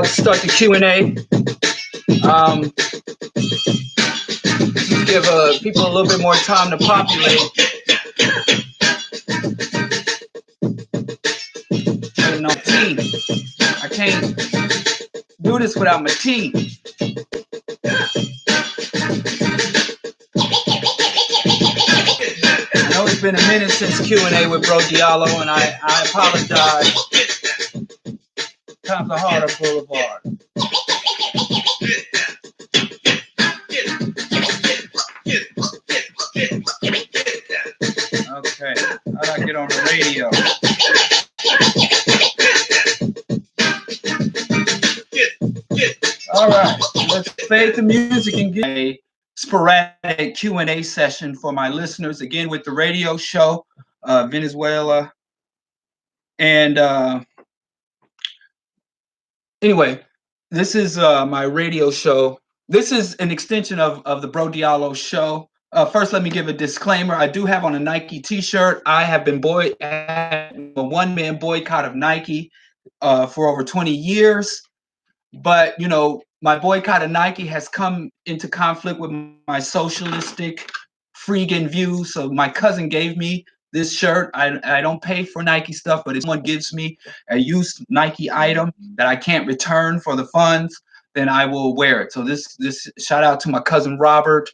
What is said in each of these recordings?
start the Q&A. Give people a little bit more time to populate. No tea. I can't do this without my tea. I know it's been a minute since Q&A with Bro Diallo, and I apologize. Times are harder boulevard. Okay, how do I get on the radio? All right, let's fade the music and get a sporadic Q&A session for my listeners, again with the radio show, Venezuela. And anyway, this is my radio show. This is an extension of the Bro Diallo show. First, let me give a disclaimer. I do have on a Nike t-shirt. I have been a one-man boycott of Nike for over 20 years. But, you know, my boycott of Nike has come into conflict with my socialistic freegan views. So my cousin gave me this shirt. I don't pay for Nike stuff, but if someone gives me a used Nike item that I can't return for the funds, then I will wear it. So this shout out to my cousin Robert,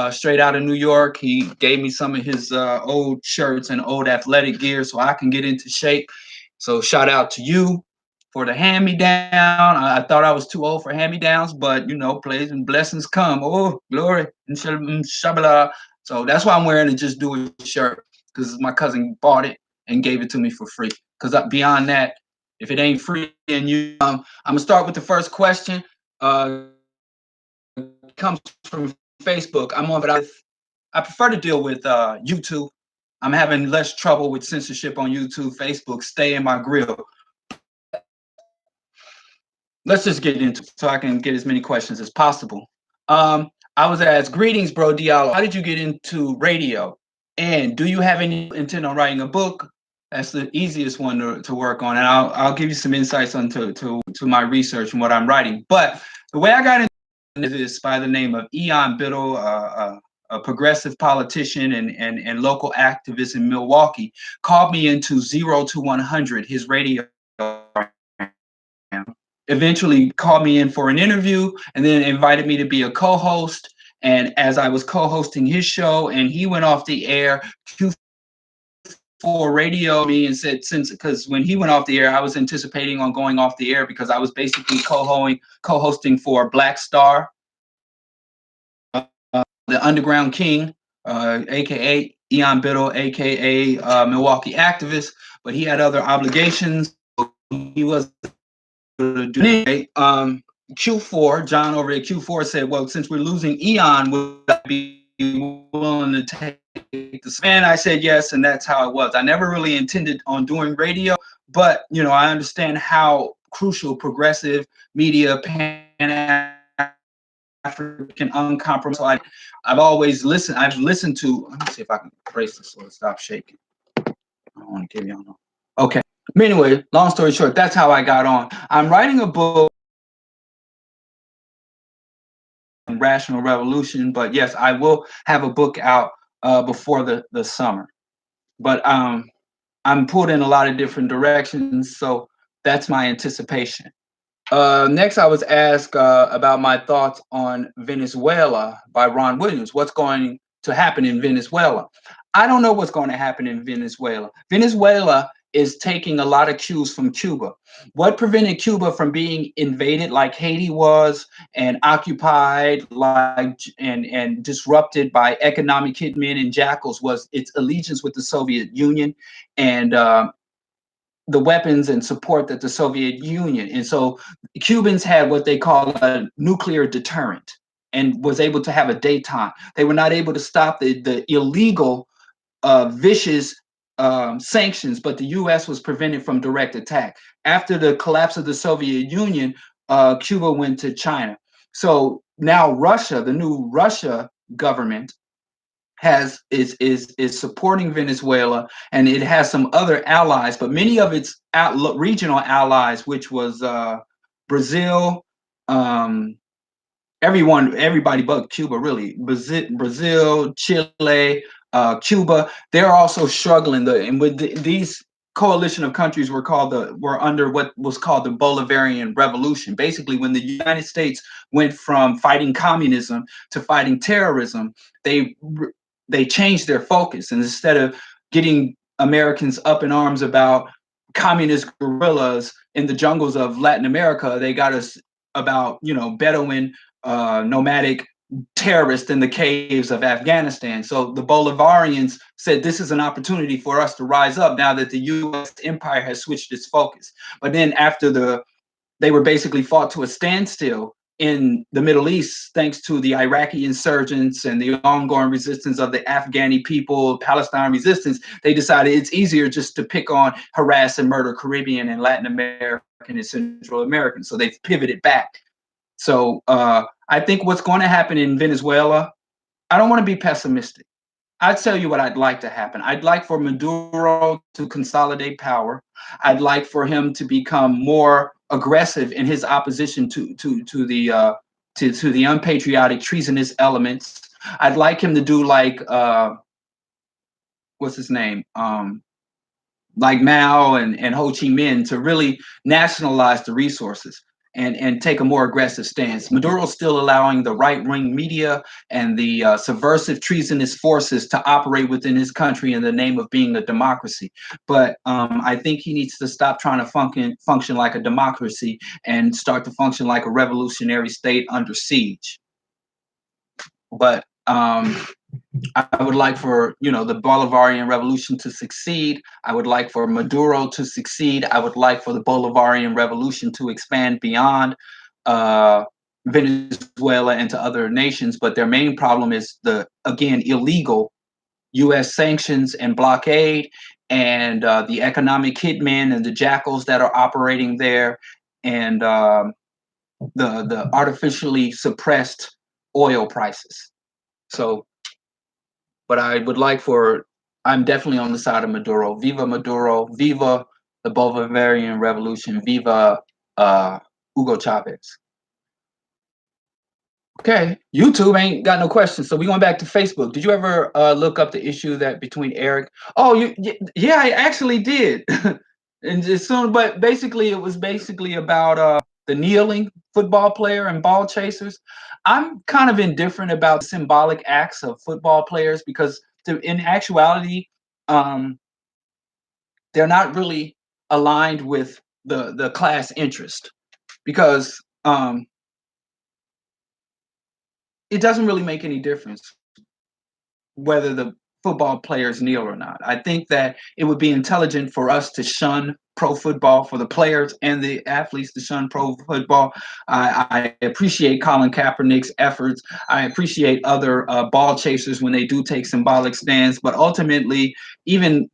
straight out of New York. He gave me some of his old shirts and old athletic gear so I can get into shape. So shout out to you for the hand-me-down. I thought I was too old for hand-me-downs, but you know, plays and blessings come. Oh, glory. Inshallah. So that's why I'm wearing a Just Do It shirt, because my cousin bought it and gave it to me for free. Because beyond that, if it ain't free and you, I'm gonna start with the first question. It comes from Facebook. I'm on, but I prefer to deal with YouTube. I'm having less trouble with censorship on YouTube. Facebook, stay in my grill. Let's just get into it so I can get as many questions as possible. I was asked, greetings, Bro Diallo. How did you get into radio? And do you have any intent on writing a book? That's the easiest one to work on. And I'll give you some insights onto to my research and what I'm writing. But the way I got into this by the name of Ian Biddle, a progressive politician and local activist in Milwaukee, called me into 0 to 100, his radio. Eventually called me in for an interview and then invited me to be a co-host. And as I was co-hosting his show and he went off the air, Q4 radio me and said, because when he went off the air, I was anticipating on going off the air because I was basically co-hosting for Black Star, the Underground King, aka Ian Biddle, aka Milwaukee activist, but he had other obligations. He was anyway, Q4, John over at Q4 said, well, since we're losing Eon, would I be willing to take this? And I said yes, and that's how it was. I never really intended on doing radio, but, you know, I understand how crucial progressive media, Pan-African, uncompromised. So I've always listened. I've listened to, let me see if I can brace this so it stop shaking. I don't want to give y'all no. Okay. Anyway, long story short, that's how I got on. I'm writing a book, Rational Revolution, but yes, I will have a book out before the summer. But I'm pulled in a lot of different directions, so that's my anticipation. Next, I was asked about my thoughts on Venezuela by Ron Williams. What's going to happen in Venezuela? I don't know what's going to happen in Venezuela. Venezuela is taking a lot of cues from Cuba. What prevented Cuba from being invaded like Haiti was and occupied like and disrupted by economic hitmen and jackals was its allegiance with the Soviet Union and the weapons and support that the Soviet Union. And so Cubans had what they call a nuclear deterrent and was able to have a détente. They were not able to stop the illegal, vicious sanctions, but the U.S. was prevented from direct attack. After the collapse of the Soviet Union, Cuba went to China. So now Russia, the new Russia government, is supporting Venezuela, and it has some other allies, but many of its regional allies, which was Brazil, everybody but Cuba, really. Brazil, Chile, Cuba, they're also struggling. And with these coalition of countries were under what was called the Bolivarian Revolution. Basically, when the United States went from fighting communism to fighting terrorism, they changed their focus, and instead of getting Americans up in arms about communist guerrillas in the jungles of Latin America, they got us about Bedouin nomadic terrorists in the caves of Afghanistan. So the Bolivarians said this is an opportunity for us to rise up now that the U.S. empire has switched its focus. But then after they were basically fought to a standstill in the Middle East, thanks to the Iraqi insurgents and the ongoing resistance of the Afghani people, Palestine resistance, they decided it's easier just to pick on, harass, and murder Caribbean and Latin American and Central Americans. So they've pivoted back. So I think what's going to happen in Venezuela, I don't want to be pessimistic. I'd tell you what I'd like to happen. I'd like for Maduro to consolidate power. I'd like for him to become more aggressive in his opposition to the unpatriotic, treasonous elements. I'd like him to do like what's his name? Like Mao and Ho Chi Minh, to really nationalize the resources and take a more aggressive stance. Maduro's still allowing the right-wing media and the subversive, treasonous forces to operate within his country in the name of being a democracy. But I think he needs to stop trying to function like a democracy and start to function like a revolutionary state under siege. But I would like for the Bolivarian Revolution to succeed. I would like for Maduro to succeed. I would like for the Bolivarian Revolution to expand beyond Venezuela and to other nations. But their main problem is the illegal U.S. sanctions and blockade, and the economic hitmen and the jackals that are operating there, and the artificially suppressed oil prices. So. But I would like I'm definitely on the side of Maduro. Viva Maduro, viva the Bolivarian Revolution, viva Hugo Chavez. Okay, YouTube ain't got no questions, so we going back to Facebook. Did you ever look up the issue that between Eric? Oh, yeah, I actually did. And as soon, but basically, it was basically about the kneeling football player and ball chasers. I'm kind of indifferent about symbolic acts of football players because, in actuality, they're not really aligned with the class interest, because it doesn't really make any difference whether the football players kneel or not. I think that it would be intelligent for us to shun pro football, for the players and the athletes to shun pro football. I appreciate Colin Kaepernick's efforts. I appreciate other ball chasers when they do take symbolic stands. But ultimately, even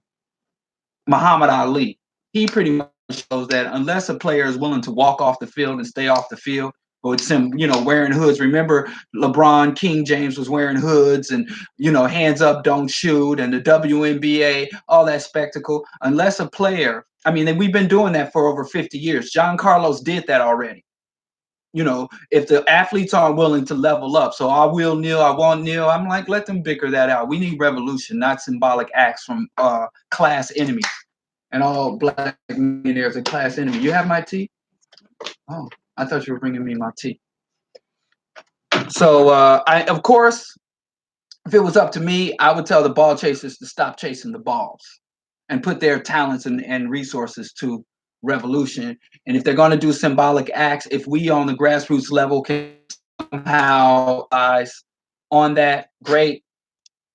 Muhammad Ali, he pretty much shows that unless a player is willing to walk off the field and stay off the field, with some, wearing hoods. Remember, LeBron, King James was wearing hoods and, hands up, don't shoot, and the WNBA, all that spectacle. Unless a player, and we've been doing that for over 50 years. John Carlos did that already. If the athletes aren't willing to level up, so I will kneel, I won't kneel, I'm like, let them bicker that out. We need revolution, not symbolic acts from class enemies. And all black millionaires are class enemy. You have my tea? Oh, I thought you were bringing me my tea. So, of course, if it was up to me, I would tell the ball chasers to stop chasing the balls and put their talents and resources to revolution. And if they're going to do symbolic acts, if we on the grassroots level can somehow eyes on that, great.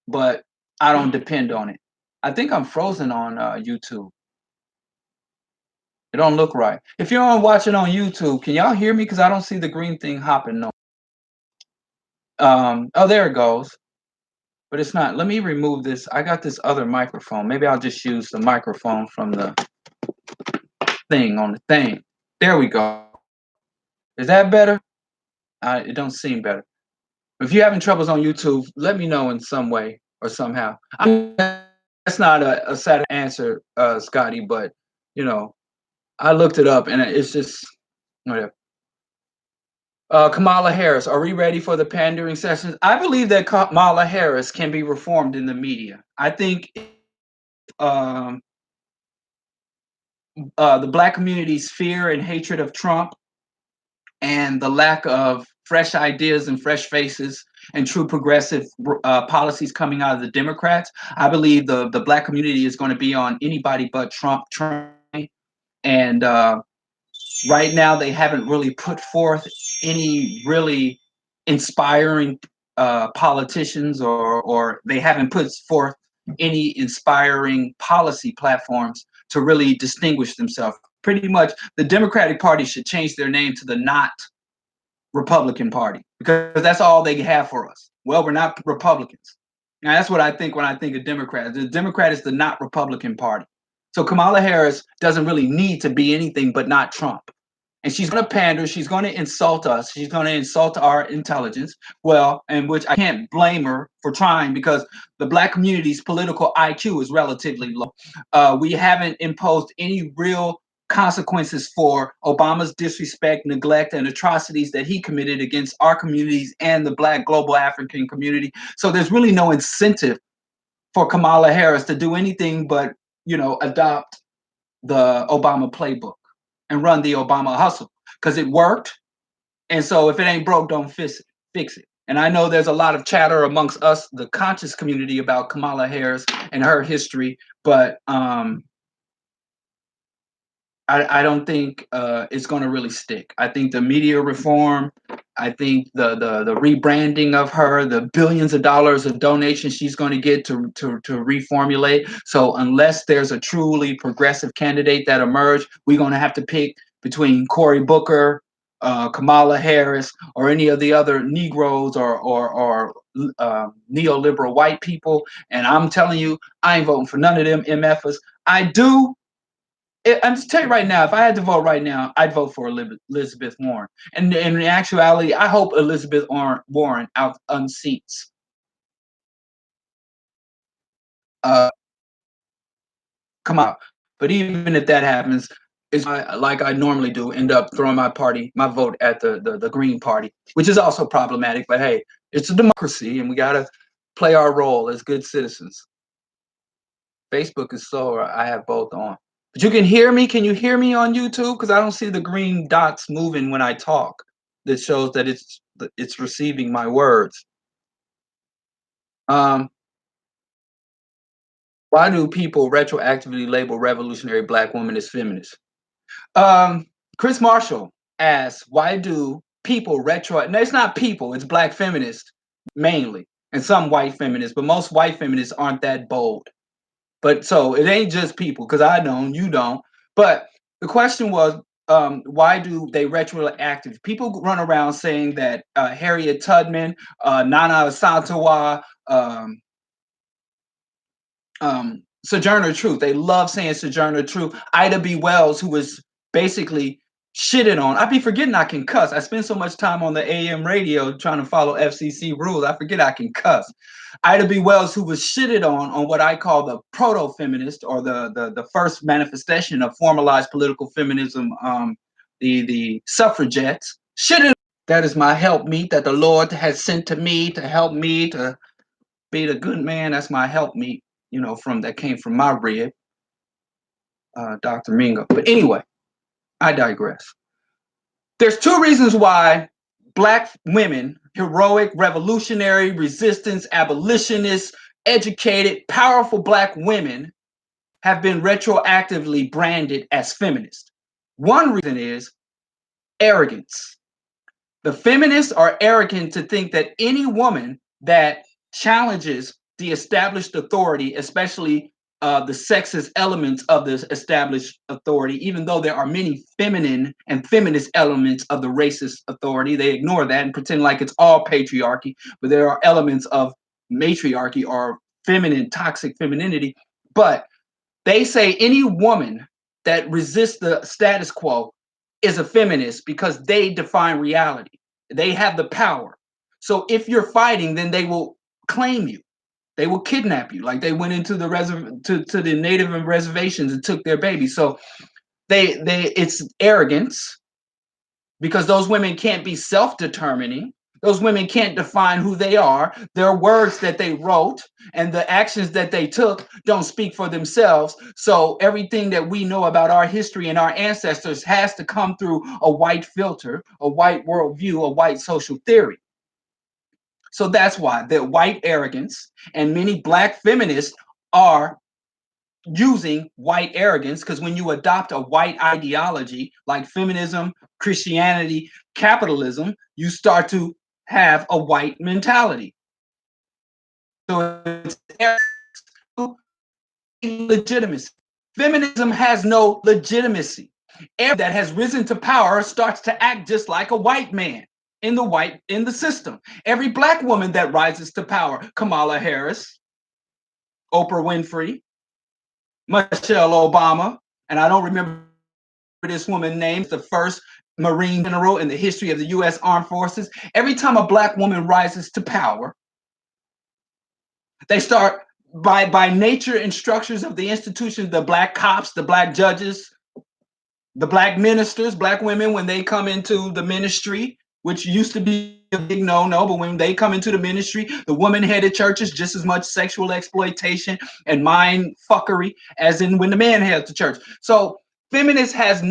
But I don't depend on it. I think I'm frozen on YouTube. It don't look right. If you're watching on YouTube, can y'all hear me? Because I don't see the green thing hopping. No. Oh, there it goes. But it's not. Let me remove this. I got this other microphone. Maybe I'll just use the microphone from the thing on the thing. There we go. Is that better? It don't seem better. If you're having troubles on YouTube, let me know in some way or somehow. That's not a sad answer, Scotty, but I looked it up and it's just whatever. Kamala Harris, are we ready for the pandering sessions? I believe that Kamala Harris can be reformed in the media. I think um, the Black community's fear and hatred of Trump and the lack of fresh ideas and fresh faces and true progressive policies coming out of the Democrats, I believe the Black community is going to be on anybody but Trump. And right now, they haven't really put forth any really inspiring politicians, or they haven't put forth any inspiring policy platforms to really distinguish themselves. Pretty much, the Democratic Party should change their name to the Not Republican Party, because that's all they have for us. Well, we're not Republicans. Now, that's what I think when I think of Democrats. The Democrat is the Not Republican Party. So Kamala Harris doesn't really need to be anything but not Trump. And she's going to pander. She's going to insult us. She's going to insult our intelligence. Well, and which I can't blame her for trying, because the Black community's political IQ is relatively low. We haven't imposed any real consequences for Obama's disrespect, neglect, and atrocities that he committed against our communities and the Black global African community. So there's really no incentive for Kamala Harris to do anything but, adopt the Obama playbook and run the Obama hustle, because it worked. And so if it ain't broke, don't fix it. And I know there's a lot of chatter amongst us, the conscious community, about Kamala Harris and her history, but I don't think it's going to really stick. I think the media reform, I think the rebranding of her, the billions of dollars of donations she's going to get to reformulate. So unless there's a truly progressive candidate that emerge, we're going to have to pick between Cory Booker, Kamala Harris, or any of the other Negroes or neoliberal white people. And I'm telling you, I ain't voting for none of them MFers. I do. I'm just telling you right now, if I had to vote right now, I'd vote for Elizabeth Warren. And in actuality, I hope Elizabeth Warren unseats come out. But even if that happens, it's like I normally do, end up throwing my vote at the Green Party, which is also problematic. But hey, it's a democracy, and we gotta play our role as good citizens. Facebook is slow, I have both on. But you can hear me. Can you hear me on YouTube? Because I don't see the green dots moving when I talk. That shows that it's receiving my words. Why do people retroactively label revolutionary Black women as feminists? Chris Marshall asks, why do people no, it's not people, it's Black feminists mainly, and some white feminists, but most white feminists aren't that bold. But so it ain't just people, because I don't, you don't. But the question was, why do they retroactive? People run around saying that Harriet Tubman, Nana Asantewa, Sojourner Truth. They love saying Sojourner Truth. Ida B. Wells, who was basically shitted on. I be forgetting I can cuss. I spend so much time on the AM radio trying to follow FCC rules. I forget I can cuss. Ida B. Wells, who was shitted on what I call the proto-feminist, or the first manifestation of formalized political feminism, the suffragettes, shitted. That is my helpmeet that the Lord has sent to me to help me to be the good man. That's my helpmeet, that came from my rib, Dr. Mingo. But anyway, I digress. There's two reasons why Black women, heroic, revolutionary, resistance, abolitionists, educated, powerful Black women, have been retroactively branded as feminists. One reason is arrogance. The feminists are arrogant to think that any woman that challenges the established authority, especially the sexist elements of this established authority, even though there are many feminine and feminist elements of the racist authority, they ignore that and pretend like it's all patriarchy, but there are elements of matriarchy or feminine, toxic femininity. But they say any woman that resists the status quo is a feminist because they define reality. They have the power. So if you're fighting, then they will claim you. They will kidnap you, like they went into the to the native reservations and took their babies. So it's arrogance, because those women can't be self-determining. Those women can't define who they are. Their words that they wrote and the actions that they took don't speak for themselves. So everything that we know about our history and our ancestors has to come through a white filter, a white worldview, a white social theory. So that's why the white arrogance and many black feminists are using white arrogance, because when you adopt a white ideology like feminism, Christianity, capitalism, you start to have a white mentality. So it's legitimacy. Feminism has no legitimacy. Everyone that has risen to power starts to act just like a white man in the system. Every black woman that rises to power, Kamala Harris, Oprah Winfrey, Michelle Obama, and I don't remember this woman's name, the first Marine general in the history of the U.S. Armed Forces. Every time a black woman rises to power, they start by nature and structures of the institution, the black cops, the black judges, the black ministers, black women, when they come into the ministry, which used to be a big no-no, but when they come into the ministry, the woman-headed churches, just as much sexual exploitation and mind fuckery as in when the man heads the church. So feminism has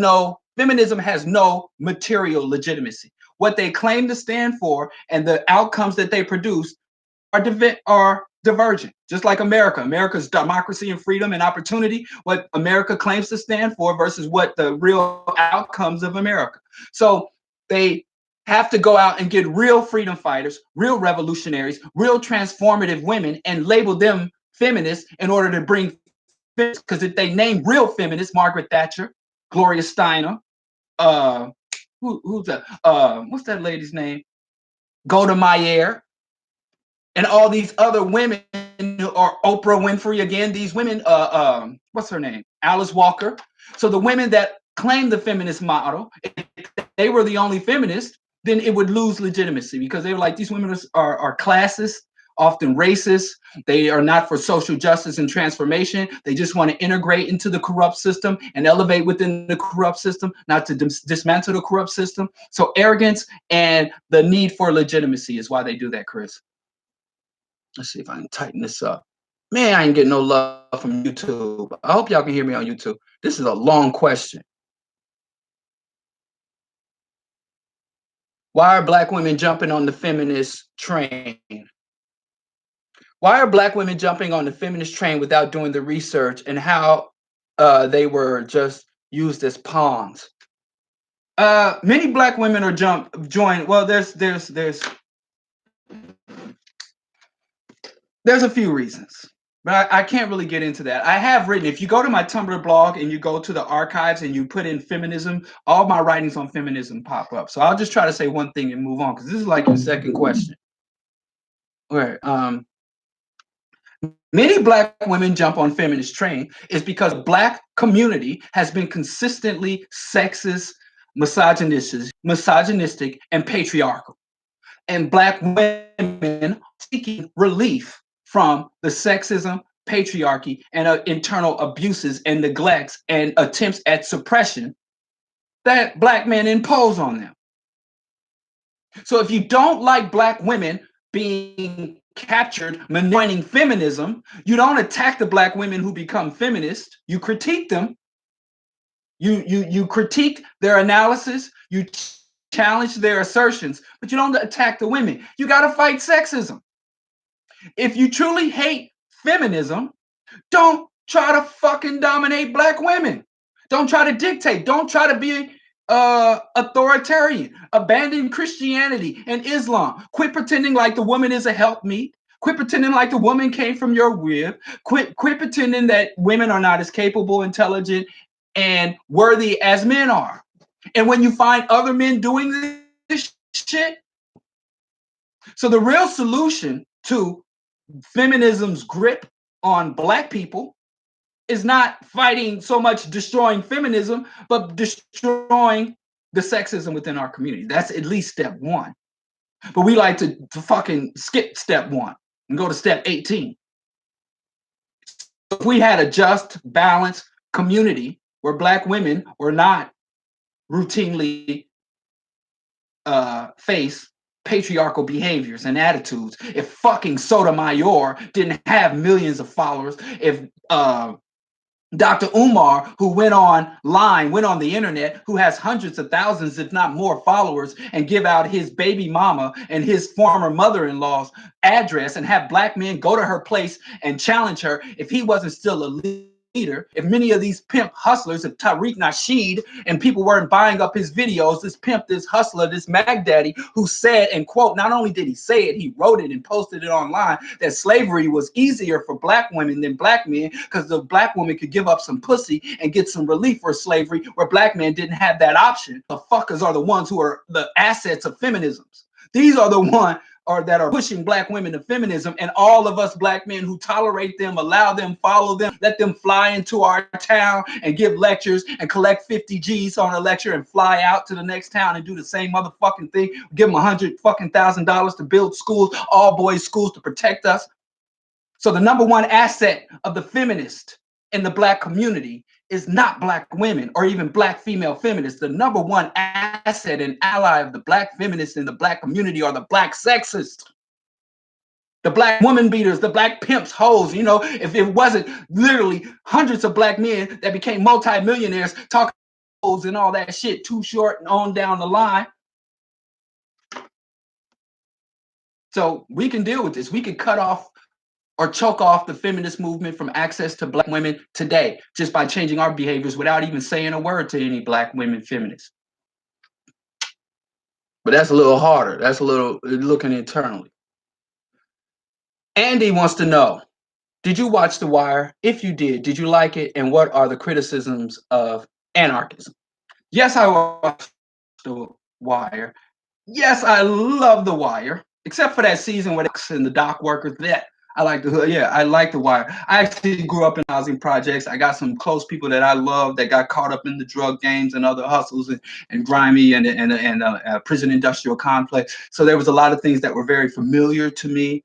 no material legitimacy. What they claim to stand for and the outcomes that they produce are divergent, just like America. America's democracy and freedom and opportunity, what America claims to stand for versus what the real outcomes of America. So they have to go out and get real freedom fighters, real revolutionaries, real transformative women and label them feminists in order to bring, because if they name real feminists, Margaret Thatcher, Gloria Steinem, who's that? What's that lady's name? Golda Meir, and all these other women, or Oprah Winfrey again, these women, what's her name? Alice Walker. So the women that claim the feminist model, if they were the only feminists, then it would lose legitimacy, because they were like, these women are classist, often racist. They are not for social justice and transformation. They just want to integrate into the corrupt system and elevate within the corrupt system, not to dismantle the corrupt system. So arrogance and the need for legitimacy is why they do that, Chris. Let's see if I can tighten this up. Man, I ain't getting no love from YouTube. I hope y'all can hear me on YouTube. This is a long question. Why are black women jumping on the feminist train? Why are black women jumping on the feminist train without doing the research and how they were just used as pawns? Many black women are join. Well, there's a few reasons, but I can't really get into that. I have written, if you go to my Tumblr blog and you go to the archives and you put in feminism, all my writings on feminism pop up. So I'll just try to say one thing and move on, because this is like your second question. All right. Many black women jump on feminist train is because black community has been consistently sexist, misogynistic, and patriarchal. And black women seeking relief from the sexism, patriarchy, and internal abuses and neglects and attempts at suppression that black men impose on them. So if you don't like black women being captured, anointing feminism, you don't attack the black women who become feminists. You critique them. You critique their analysis. You challenge their assertions, but you don't attack the women. You got to fight sexism. If you truly hate feminism, don't try to fucking dominate black women. Don't try to dictate. Don't try to be authoritarian. Abandon Christianity and Islam. Quit pretending like the woman is a helpmeet. Quit pretending like the woman came from your rib. Quit pretending that women are not as capable, intelligent, and worthy as men are. And when you find other men doing this shit, so the real solution to feminism's grip on black people is not fighting so much destroying feminism, but destroying the sexism within our community. That's at least step one. But we like to fucking skip step one and go to step 18. If we had a just, balanced community where black women were not routinely face patriarchal behaviors and attitudes. If fucking Sotomayor didn't have millions of followers, if Dr. Umar, who went on the internet, who has hundreds of thousands, if not more followers, and give out his baby mama and his former mother-in-law's address and have black men go to her place and challenge her, if he wasn't still a leader, if many of these pimp hustlers, if Tariq Nasheed and people weren't buying up his videos, this pimp, this hustler, this Mag Daddy, who said, and quote, not only did he say it, he wrote it and posted it online, that slavery was easier for black women than black men because the black woman could give up some pussy and get some relief for slavery where black men didn't have that option. The fuckers are the ones who are the assets of feminism. These are the ones that are pushing black women to feminism, and all of us black men who tolerate them, allow them, follow them, let them fly into our town and give lectures and collect 50 G's on a lecture and fly out to the next town and do the same motherfucking thing. Give them $100,000 to build schools, all boys schools to protect us. So the number one asset of the feminist in the black community is not black women or even black female feminists. The number one asset and ally of the black feminists in the black community are the black sexists, the black woman beaters, the black pimps, hoes. You know, if it wasn't literally hundreds of black men that became multimillionaires talking hoes and all that shit, Too Short and on down the line. So we can deal with this. We can cut off or choke off the feminist movement from access to black women today just by changing our behaviors without even saying a word to any black women feminists. But that's a little harder. That's a little looking internally. Andy wants to know, did you watch The Wire? If you did you like it? And what are the criticisms of anarchism? Yes, I watched The Wire. Yes, I love The Wire, except for that season where and the dock workers, that I like I like The Wire. I actually grew up in housing projects. I got some close people that I love that got caught up in the drug games and other hustles and grimy and prison industrial complex. So there was a lot of things that were very familiar to me.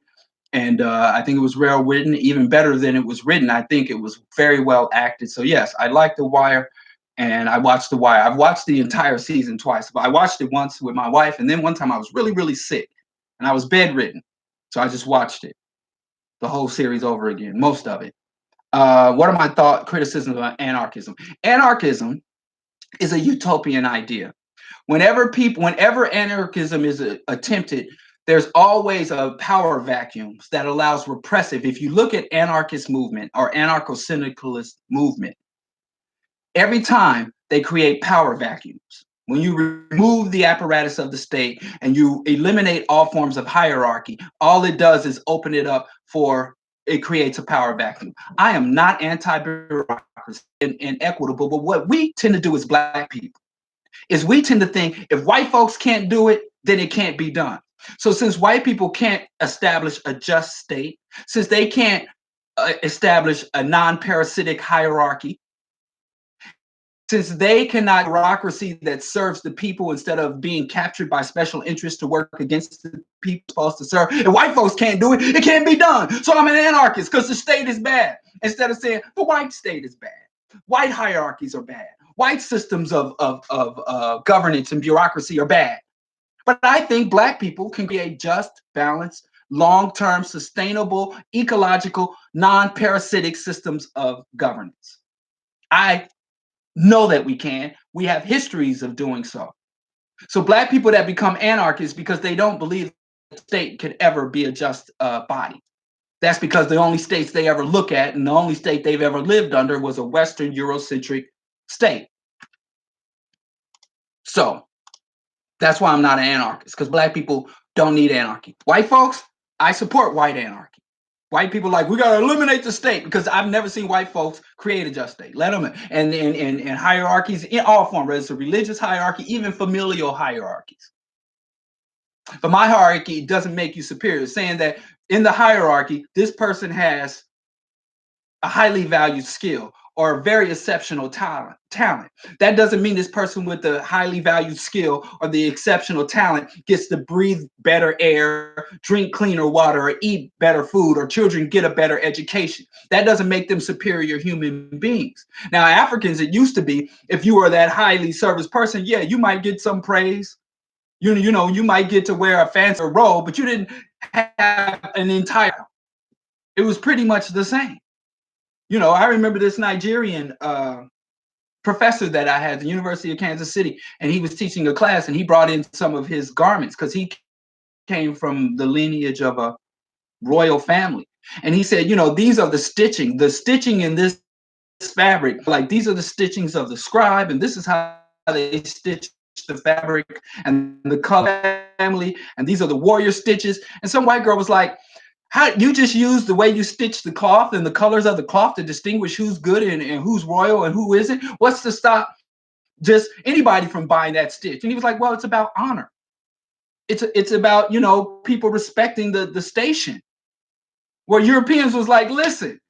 And I think it was well written, even better than it was written. I think it was very well acted. So yes, I like The Wire. And I watched The Wire. I've watched the entire season twice. But I watched it once with my wife, and then one time I was really, really sick, and I was bedridden. So I just watched it, the whole series over again, most of it. What are my criticisms of anarchism? Anarchism is a utopian idea. Whenever anarchism is attempted, there's always a power vacuum that allows repressive. If you look at anarchist movement or anarcho-syndicalist movement, every time they create power vacuums. When you remove the apparatus of the state and you eliminate all forms of hierarchy, all it does is open it up it creates a power vacuum. I am not anti-bureaucracy and equitable, but what we tend to do as black people is we tend to think if white folks can't do it, then it can't be done. So since white people can't establish a just state, since they can't establish a non-parasitic hierarchy, since they cannot bureaucracy that serves the people instead of being captured by special interests to work against the people supposed to serve, and white folks can't do it, it can't be done. So I'm an anarchist because the state is bad. Instead of saying the white state is bad, white hierarchies are bad, white systems of governance and bureaucracy are bad. But I think black people can create just, balanced, long-term, sustainable, ecological, non-parasitic systems of governance. I know that we can. We have histories of doing so. So black people that become anarchists because they don't believe the state could ever be a just body. That's because the only states they ever look at and the only state they've ever lived under was a Western Eurocentric state. So that's why I'm not an anarchist, because black people don't need anarchy. White folks, I support white anarchy. White people like, we got to eliminate the state, because I've never seen white folks create a just state. Let them and hierarchies in all forms, whether it's a religious hierarchy, even familial hierarchies. But my hierarchy doesn't make you superior. It's saying that in the hierarchy, this person has a highly valued skill or a very exceptional talent. That doesn't mean this person with the highly valued skill or the exceptional talent gets to breathe better air, drink cleaner water, or eat better food, or children get a better education. That doesn't make them superior human beings. Now, Africans, it used to be, if you were that highly serviced person, yeah, you might get some praise, You might get to wear a fancy robe, but you didn't have an entire. It was pretty much the same. I remember this Nigerian professor that I had at the University of Kansas City, and he was teaching a class, and he brought in some of his garments because he came from the lineage of a royal family. And he said, these are the stitching in this fabric, like these are the stitchings of the scribe, and this is how they stitch the fabric and the color family, and these are the warrior stitches. And some white girl was like, how you just use the way you stitch the cloth and the colors of the cloth to distinguish who's good and who's royal and who isn't? What's to stop just anybody from buying that stitch? And he was like, well, it's about honor. It's about, people respecting the station. Where Europeans was like, listen,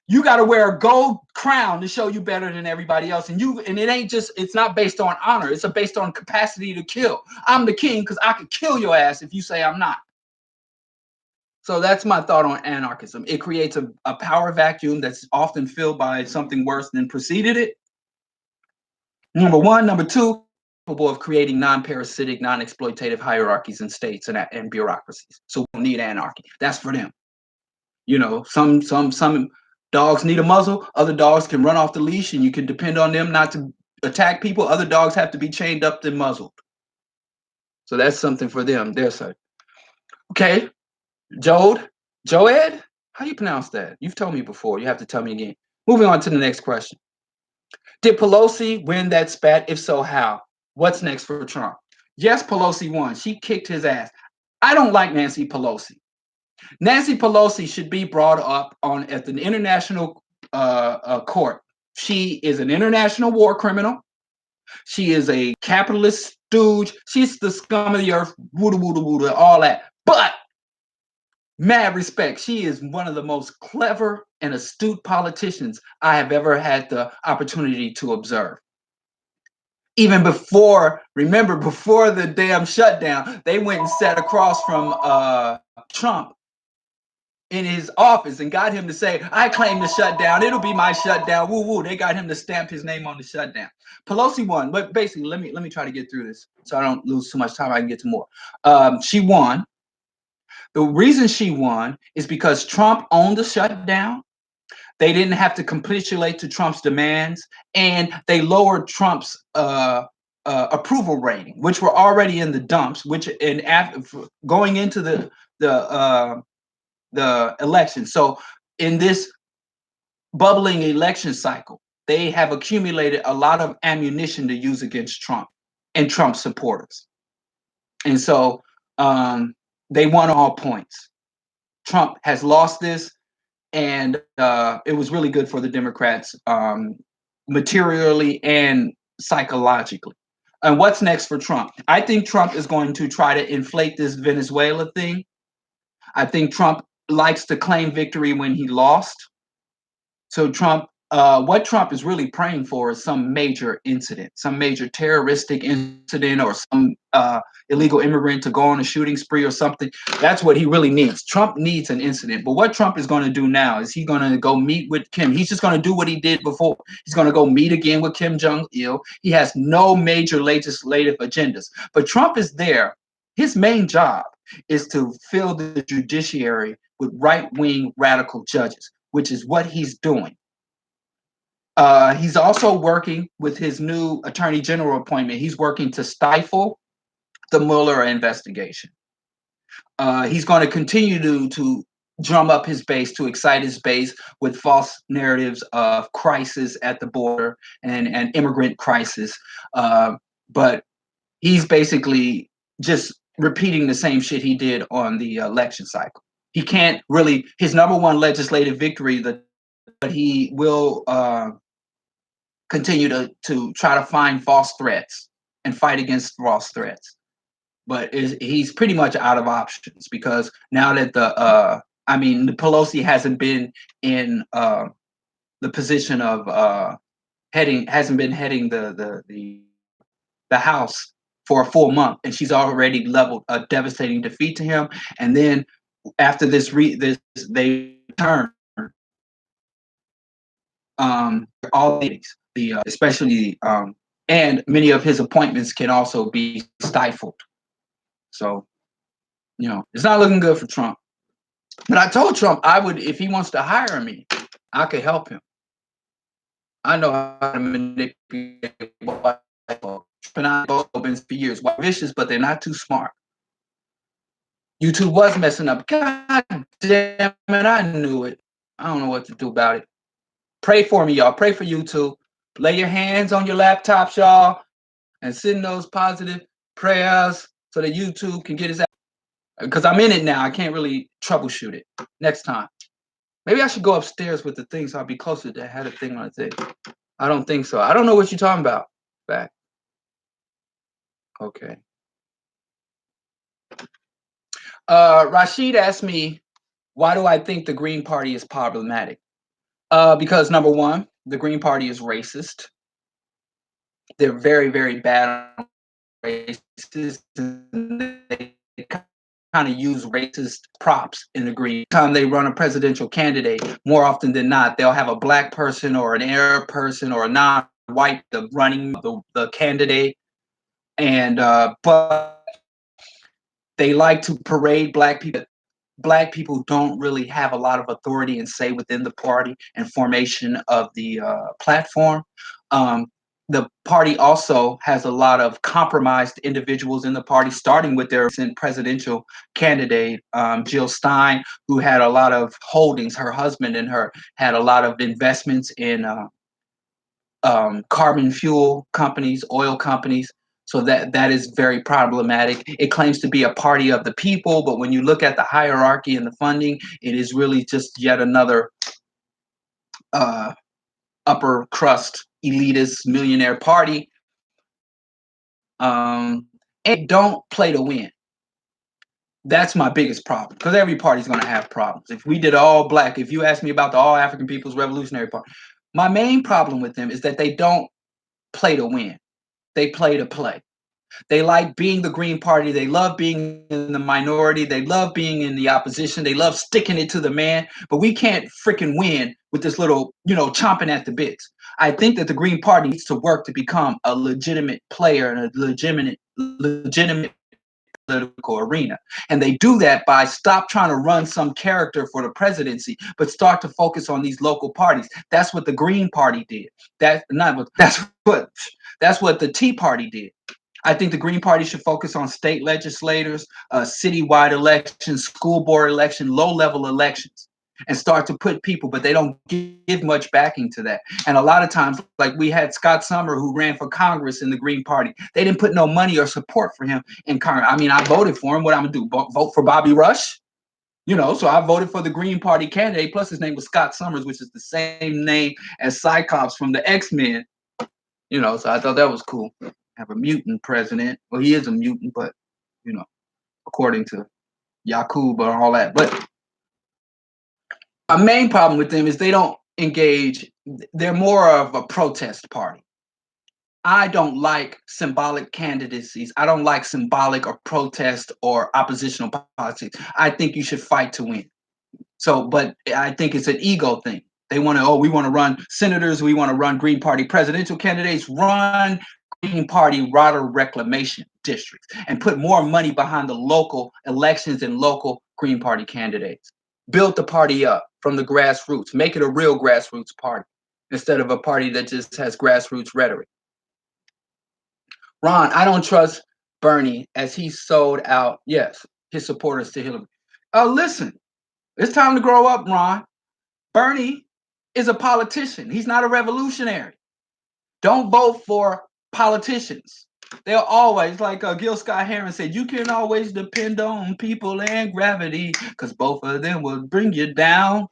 you got to wear a gold crown to show you better than everybody else. And it's not based on honor. It's based on capacity to kill. I'm the king because I could kill your ass if you say I'm not. So that's my thought on anarchism. It creates a power vacuum that's often filled by something worse than preceded it. Number one. Number two, capable of creating non-parasitic, non-exploitative hierarchies in states and bureaucracies. So we don't need anarchy. That's for them. Some dogs need a muzzle. Other dogs can run off the leash, and you can depend on them not to attack people. Other dogs have to be chained up and muzzled. So that's something for them. Their side. Okay, Joed, how you pronounce that? You've told me before. You have to tell me again. Moving on to the next question. Did Pelosi win that spat? If so, how? What's next for Trump? Yes, Pelosi won. She kicked his ass. I don't like Nancy Pelosi. Nancy Pelosi should be brought up at the international court. She is an international war criminal. She is a capitalist stooge. She's the scum of the earth, wooda, wooda, wooda, all that. But mad respect. She is one of the most clever and astute politicians I have ever had the opportunity to observe. Even before the damn shutdown, they went and sat across from Trump in his office and got him to say, I claim the shutdown. It'll be my shutdown. Woo woo. They got him to stamp his name on the shutdown. Pelosi won, but basically, let me try to get through this so I don't lose too much time. I can get to more. She won. The reason she won is because Trump owned the shutdown. They didn't have to capitulate to Trump's demands, and they lowered Trump's approval rating, which were already in the dumps. Going into the election. So in this bubbling election cycle, they have accumulated a lot of ammunition to use against Trump and Trump supporters. And so they won all points. Trump has lost this, and it was really good for the Democrats materially and psychologically. And what's next for Trump? I think Trump is going to try to inflate this Venezuela thing. I think Trump likes to claim victory when he lost. So what Trump is really praying for is some major incident, some major terroristic incident, or some illegal immigrant to go on a shooting spree or something. That's what he really needs. Trump needs an incident. But what Trump is going to do now is he's going to go meet with Kim. He's just going to do what he did before. He's going to go meet again with Kim Jong-il. He has no major legislative agendas. But Trump is there. His main job is to fill the judiciary with right-wing radical judges, which is what he's doing. He's also working with his new attorney general appointment. He's working to stifle the Mueller investigation. He's going to continue to drum up his base, to excite his base with false narratives of crisis at the border and immigrant crisis. But he's basically just repeating the same shit he did on the election cycle. He can't really, his number one legislative victory, but he will continue to try to find false threats and fight against false threats. But he's pretty much out of options, because now that the Pelosi hasn't been in the position of hasn't been heading the House for a full month, and she's already leveled a devastating defeat to him. And then after they turn all especially and many of his appointments can also be stifled So, it's not looking good for Trump. But I told Trump I would, if he wants to hire me, I could help him. I know how to manipulate white folks. Been on both opens for years. White vicious, but they're not too smart. YouTube was messing up. God damn it, I knew it. I don't know what to do about it. Pray for me, y'all. Pray for YouTube. Lay your hands on your laptops, y'all, and send those positive prayers so that YouTube can get his ass. Because I'm in it now. I can't really troubleshoot it. Next time. Maybe I should go upstairs with the thing so I'll be closer to have a thing on the thing. I don't think so. I don't know what you're talking about. Back. Okay. Rashid asked me, why do I think the Green Party is problematic? Because number one, the Green Party is racist. They're very, very bad on racist. They kind of use racist props in the Green. Time they run a presidential candidate, more often than not, they'll have a black person or an Arab person or a non-white running the candidate. And but they like to parade black people. Black people don't really have a lot of authority and say within the party and formation of the platform. The party also has a lot of compromised individuals in the party, starting with their recent presidential candidate, Jill Stein, who had a lot of holdings. Her husband and her had a lot of investments in carbon fuel companies, oil companies. So that is very problematic. It claims to be a party of the people, but when you look at the hierarchy and the funding, it is really just yet another upper crust elitist millionaire party. And don't play to win. That's my biggest problem, because every party's going to have problems. If we did all black, if you ask me about the All African People's Revolutionary Party, my main problem with them is that they don't play to win. They play to play. They like being the Green Party. They love being in the minority. They love being in the opposition. They love sticking it to the man. But we can't freaking win with this little, chomping at the bits. I think that the Green Party needs to work to become a legitimate player and a legitimate political arena. And they do that by stop trying to run some character for the presidency, but start to focus on these local parties. That's what the Green Party did. That's what the Tea Party did. I think the Green Party should focus on state legislators, citywide elections, school board election, low-level elections, and start to put people, but they don't give much backing to that. And a lot of times, like we had Scott Summer, who ran for Congress in the Green Party. They didn't put no money or support for him in Congress. I mean, I voted for him. What I'm going to do, vote for Bobby Rush? So I voted for the Green Party candidate, plus his name was Scott Summers, which is the same name as Cyclops from the X-Men. So I thought that was cool. Have a mutant president. Well, he is a mutant, but according to Yakub or all that. But my main problem with them is they don't engage. They're more of a protest party. I don't like symbolic candidacies. I don't like symbolic or protest or oppositional politics. I think you should fight to win. So, but I think it's an ego thing. They want to, we want to run senators. We want to run Green Party presidential candidates. Run Green Party water reclamation districts and put more money behind the local elections and local Green Party candidates. Build the party up from the grassroots. Make it a real grassroots party instead of a party that just has grassroots rhetoric. Ron, I don't trust Bernie as he sold out, yes, his supporters to Hillary. Listen, it's time to grow up, Ron. Bernie is a politician. He's not a revolutionary. Don't vote for politicians. They'll always, like Gil Scott-Heron said, you can always depend on people and gravity because both of them will bring you down.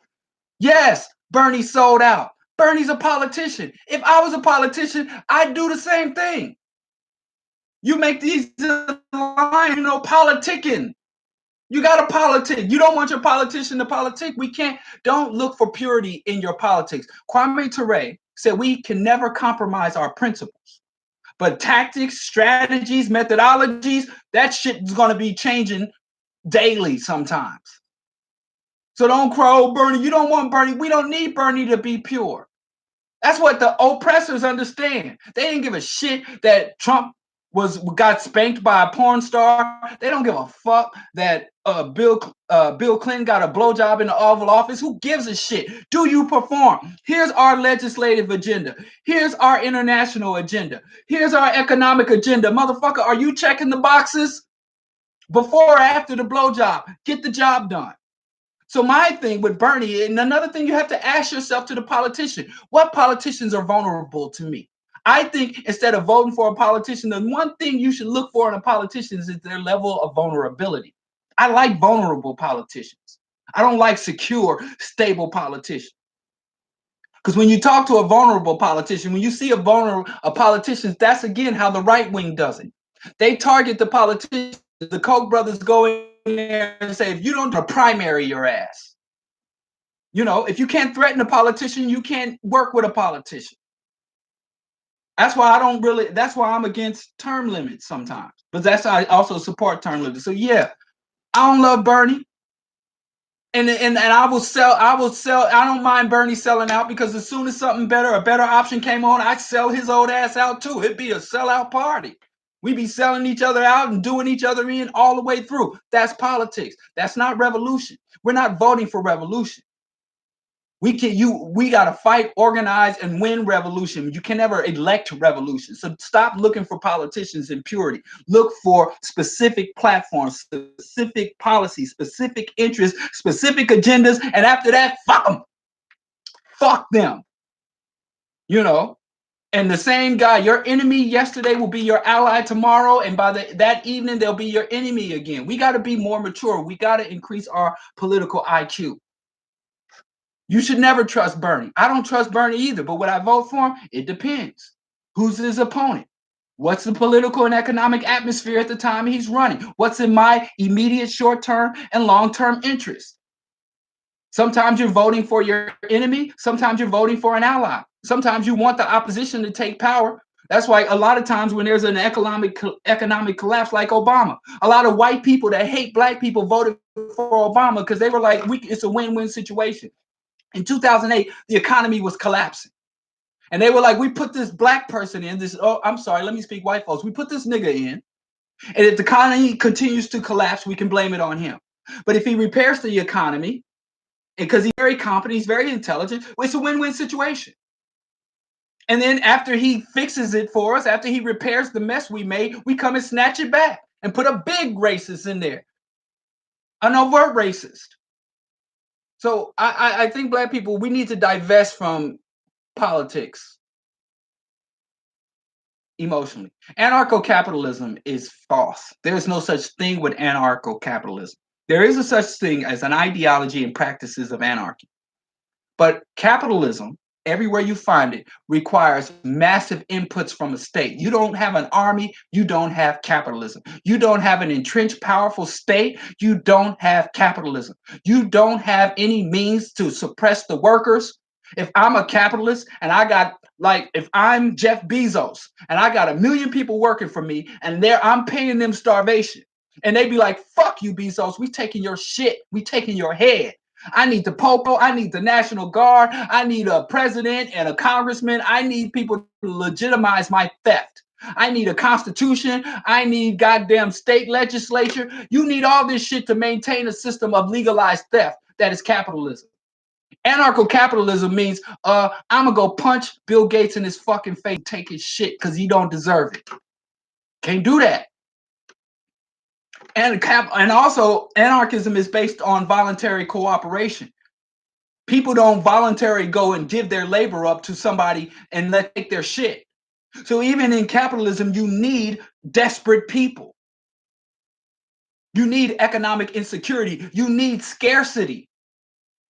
Yes, Bernie sold out. Bernie's a politician. If I was a politician, I'd do the same thing. You make these lines, politicking. You got to politic. You don't want your politician to politic. Don't look for purity in your politics. Kwame Ture said we can never compromise our principles. But tactics, strategies, methodologies, that shit is going to be changing daily sometimes. So don't crow Bernie. You don't want Bernie. We don't need Bernie to be pure. That's what the oppressors understand. They didn't give a shit that Trump got spanked by a porn star. They don't give a fuck that Bill Clinton got a blowjob in the Oval Office. Who gives a shit? Do you perform? Here's our legislative agenda. Here's our international agenda. Here's our economic agenda. Motherfucker, are you checking the boxes before or after the blowjob? Get the job done. So my thing with Bernie, and another thing you have to ask yourself to the politician, what politicians are vulnerable to me? I think instead of voting for a politician, the one thing you should look for in a politician is their level of vulnerability. I like vulnerable politicians. I don't like secure, stable politicians. Because when you talk to a vulnerable politician, when you see a politician, that's again how the right wing does it. They target the politicians. The Koch brothers go in there and say, if you don't primary your ass, if you can't threaten a politician, you can't work with a politician. That's why that's why I'm against term limits sometimes. But I also support term limits. So yeah, I don't love Bernie. And I will sell, I don't mind Bernie selling out, because as soon as a better option came on, I'd sell his old ass out too. It'd be a sellout party. We'd be selling each other out and doing each other in all the way through. That's politics. That's not revolution. We're not voting for revolution. We got to fight, organize, and win revolution. You can never elect revolution. So stop looking for politicians in purity. Look for specific platforms, specific policies, specific interests, specific agendas, and after that, fuck them. Fuck them. And the same guy, your enemy yesterday will be your ally tomorrow, and by that evening, they'll be your enemy again. We got to be more mature. We got to increase our political IQ. You should never trust Bernie. I don't trust Bernie either, but would I vote for him? It depends. Who's his opponent? What's the political and economic atmosphere at the time he's running? What's in my immediate short-term and long-term interest? Sometimes you're voting for your enemy. Sometimes you're voting for an ally. Sometimes you want the opposition to take power. That's why a lot of times when there's an economic collapse like Obama, a lot of white people that hate black people voted for Obama because they were like, it's a win-win situation. In 2008, the economy was collapsing. And they were like, we put this black person in this. Oh, I'm sorry. Let me speak white folks. We put this nigga in. And if the economy continues to collapse, we can blame it on him. But if he repairs the economy, because he's very competent, he's very intelligent, it's a win-win situation. And then after he fixes it for us, after he repairs the mess we made, we come and snatch it back and put a big racist in there, an overt racist. So I think black people, we need to divest from politics emotionally. Anarcho-capitalism is false. There's no such thing with anarcho-capitalism. There is a such thing as an ideology and practices of anarchy. But capitalism, everywhere you find it, requires massive inputs from the state. You don't have an army, you don't have capitalism. You don't have an entrenched, powerful state, you don't have capitalism. You don't have any means to suppress the workers. If I'm a capitalist and if I'm Jeff Bezos and I got 1 million people working for me and I'm paying them starvation, and they be like, fuck you, Bezos, we taking your shit, we taking your head. I need the Popo, I need the National Guard, I need a president and a congressman, I need people to legitimize my theft. I need a constitution, I need goddamn state legislature. You need all this shit to maintain a system of legalized theft. That is capitalism. Anarcho-capitalism means I'm gonna go punch Bill Gates in his fucking face, take his shit because he don't deserve it. Can't do that. And also, anarchism is based on voluntary cooperation. People don't voluntarily go and give their labor up to somebody and take their shit. So even in capitalism, you need desperate people. You need economic insecurity. You need scarcity.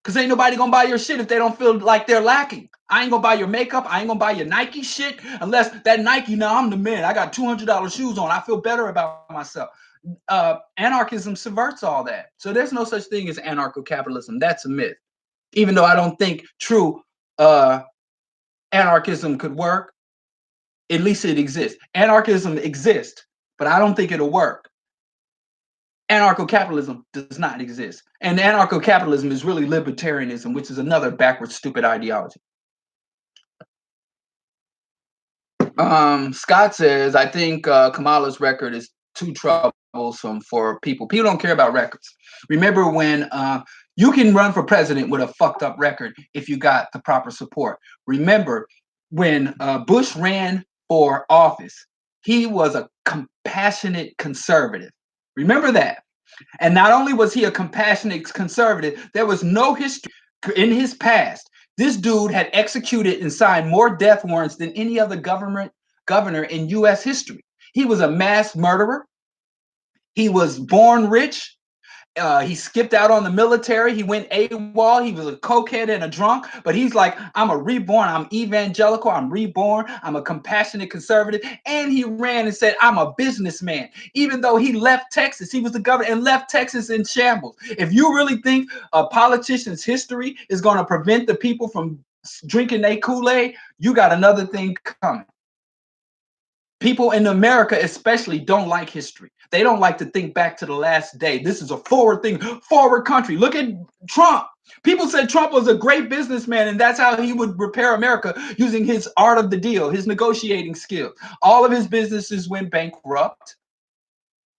Because ain't nobody gonna buy your shit if they don't feel like they're lacking. I ain't gonna buy your makeup. I ain't gonna buy your Nike shit unless that Nike, now I'm the man. I got $200 shoes on. I feel better about myself. Anarchism subverts all that. So there's no such thing as anarcho-capitalism. That's a myth. Even though I don't think true anarchism could work, at least it exists. Anarchism exists, but I don't think it'll work. Anarcho-capitalism does not exist. And anarcho-capitalism is really libertarianism, which is another backwards, stupid ideology. Scott says, I think Kamala's record is too troublesome for people. People don't care about records. Remember when you can run for president with a fucked up record if you got the proper support. Remember when Bush ran for office, he was a compassionate conservative. Remember that. And not only was he a compassionate conservative, there was no history in his past. This dude had executed and signed more death warrants than any other governor in U.S. history. He was a mass murderer. He was born rich. He skipped out on the military. He went AWOL. He was a cokehead and a drunk. But he's like, I'm a reborn. I'm evangelical. I'm reborn. I'm a compassionate conservative. And he ran and said, I'm a businessman. Even though he left Texas, he was the governor and left Texas in shambles. If you really think a politician's history is going to prevent the people from drinking their Kool-Aid, you got another thing coming. People in America especially don't like history. They don't like to think back to the last day. This is a forward thing, forward country. Look at Trump. People said Trump was a great businessman, and that's how he would repair America using his art of the deal, his negotiating skill. All of his businesses went bankrupt.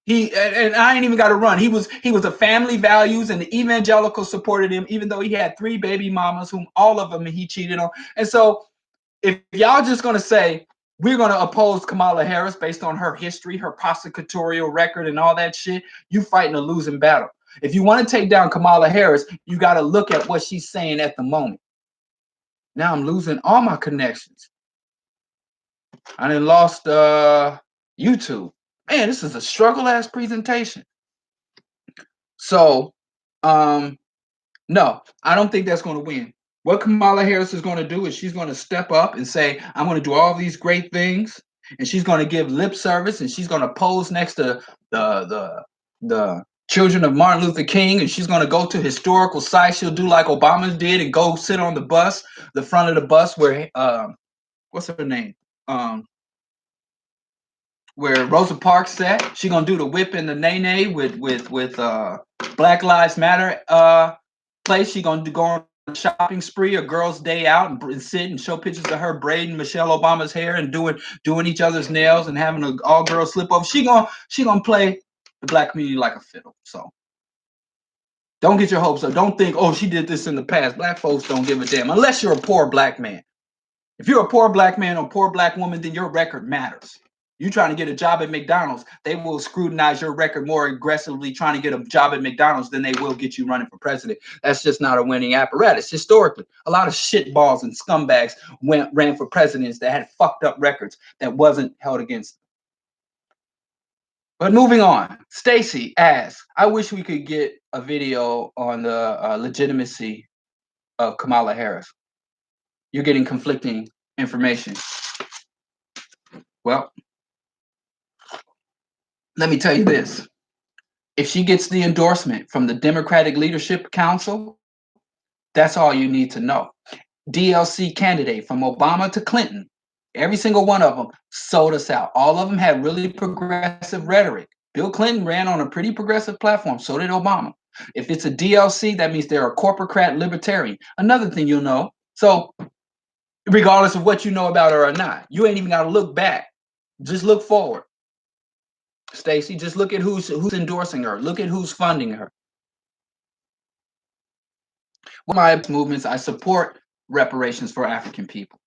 And I ain't even got to run. He was a family values, and the evangelicals supported him, even though he had 3 baby mamas, whom all of them he cheated on. And so if y'all just gonna say we're going to oppose Kamala Harris based on her history, her prosecutorial record, and all that shit, you fighting a losing battle. If you want to take down Kamala Harris, you got to look at what she's saying at the moment. Now I'm losing all my connections. I done lost YouTube. Man, this is a struggle-ass presentation. So, no, I don't think that's going to win. What Kamala Harris is going to do is she's going to step up and say, I'm going to do all these great things. And she's going to give lip service, and she's going to pose next to the children of Martin Luther King, and she's going to go to historical sites. She'll do like Obama did and go sit on the bus, the front of the bus where, what's her name? Where Rosa Parks sat. She's going to do the whip and the nay-nay with Black Lives Matter place. She's going to go on shopping spree, a girl's day out, and sit and show pictures of her braiding Michelle Obama's hair and doing each other's nails and having an all-girl sleepover. She gonna play the black community like a fiddle. So don't get your hopes up. Don't think, oh, she did this in the past. Black folks don't give a damn unless you're a poor black man. If you're a poor black man or poor black woman, then your record matters. You trying to get a job at McDonald's, they will scrutinize your record more aggressively trying to get a job at McDonald's than they will get you running for president. That's just not a winning apparatus. Historically, a lot of shitballs and scumbags ran for presidents that had fucked up records that wasn't held against them. But moving on, Stacy asks, I wish we could get a video on the legitimacy of Kamala Harris. You're getting conflicting information. Well, let me tell you this. If she gets the endorsement from the Democratic Leadership Council, that's all you need to know. DLC candidate from Obama to Clinton, every single one of them sold us out. All of them had really progressive rhetoric. Bill Clinton ran on a pretty progressive platform. So did Obama. If it's a DLC, that means they're a corporate libertarian. Another thing you'll know. So regardless of what you know about her or not, you ain't even got to look back. Just look forward. Stacy, just look at who's endorsing her. Look at who's funding her. One of my movements, I support reparations for African people.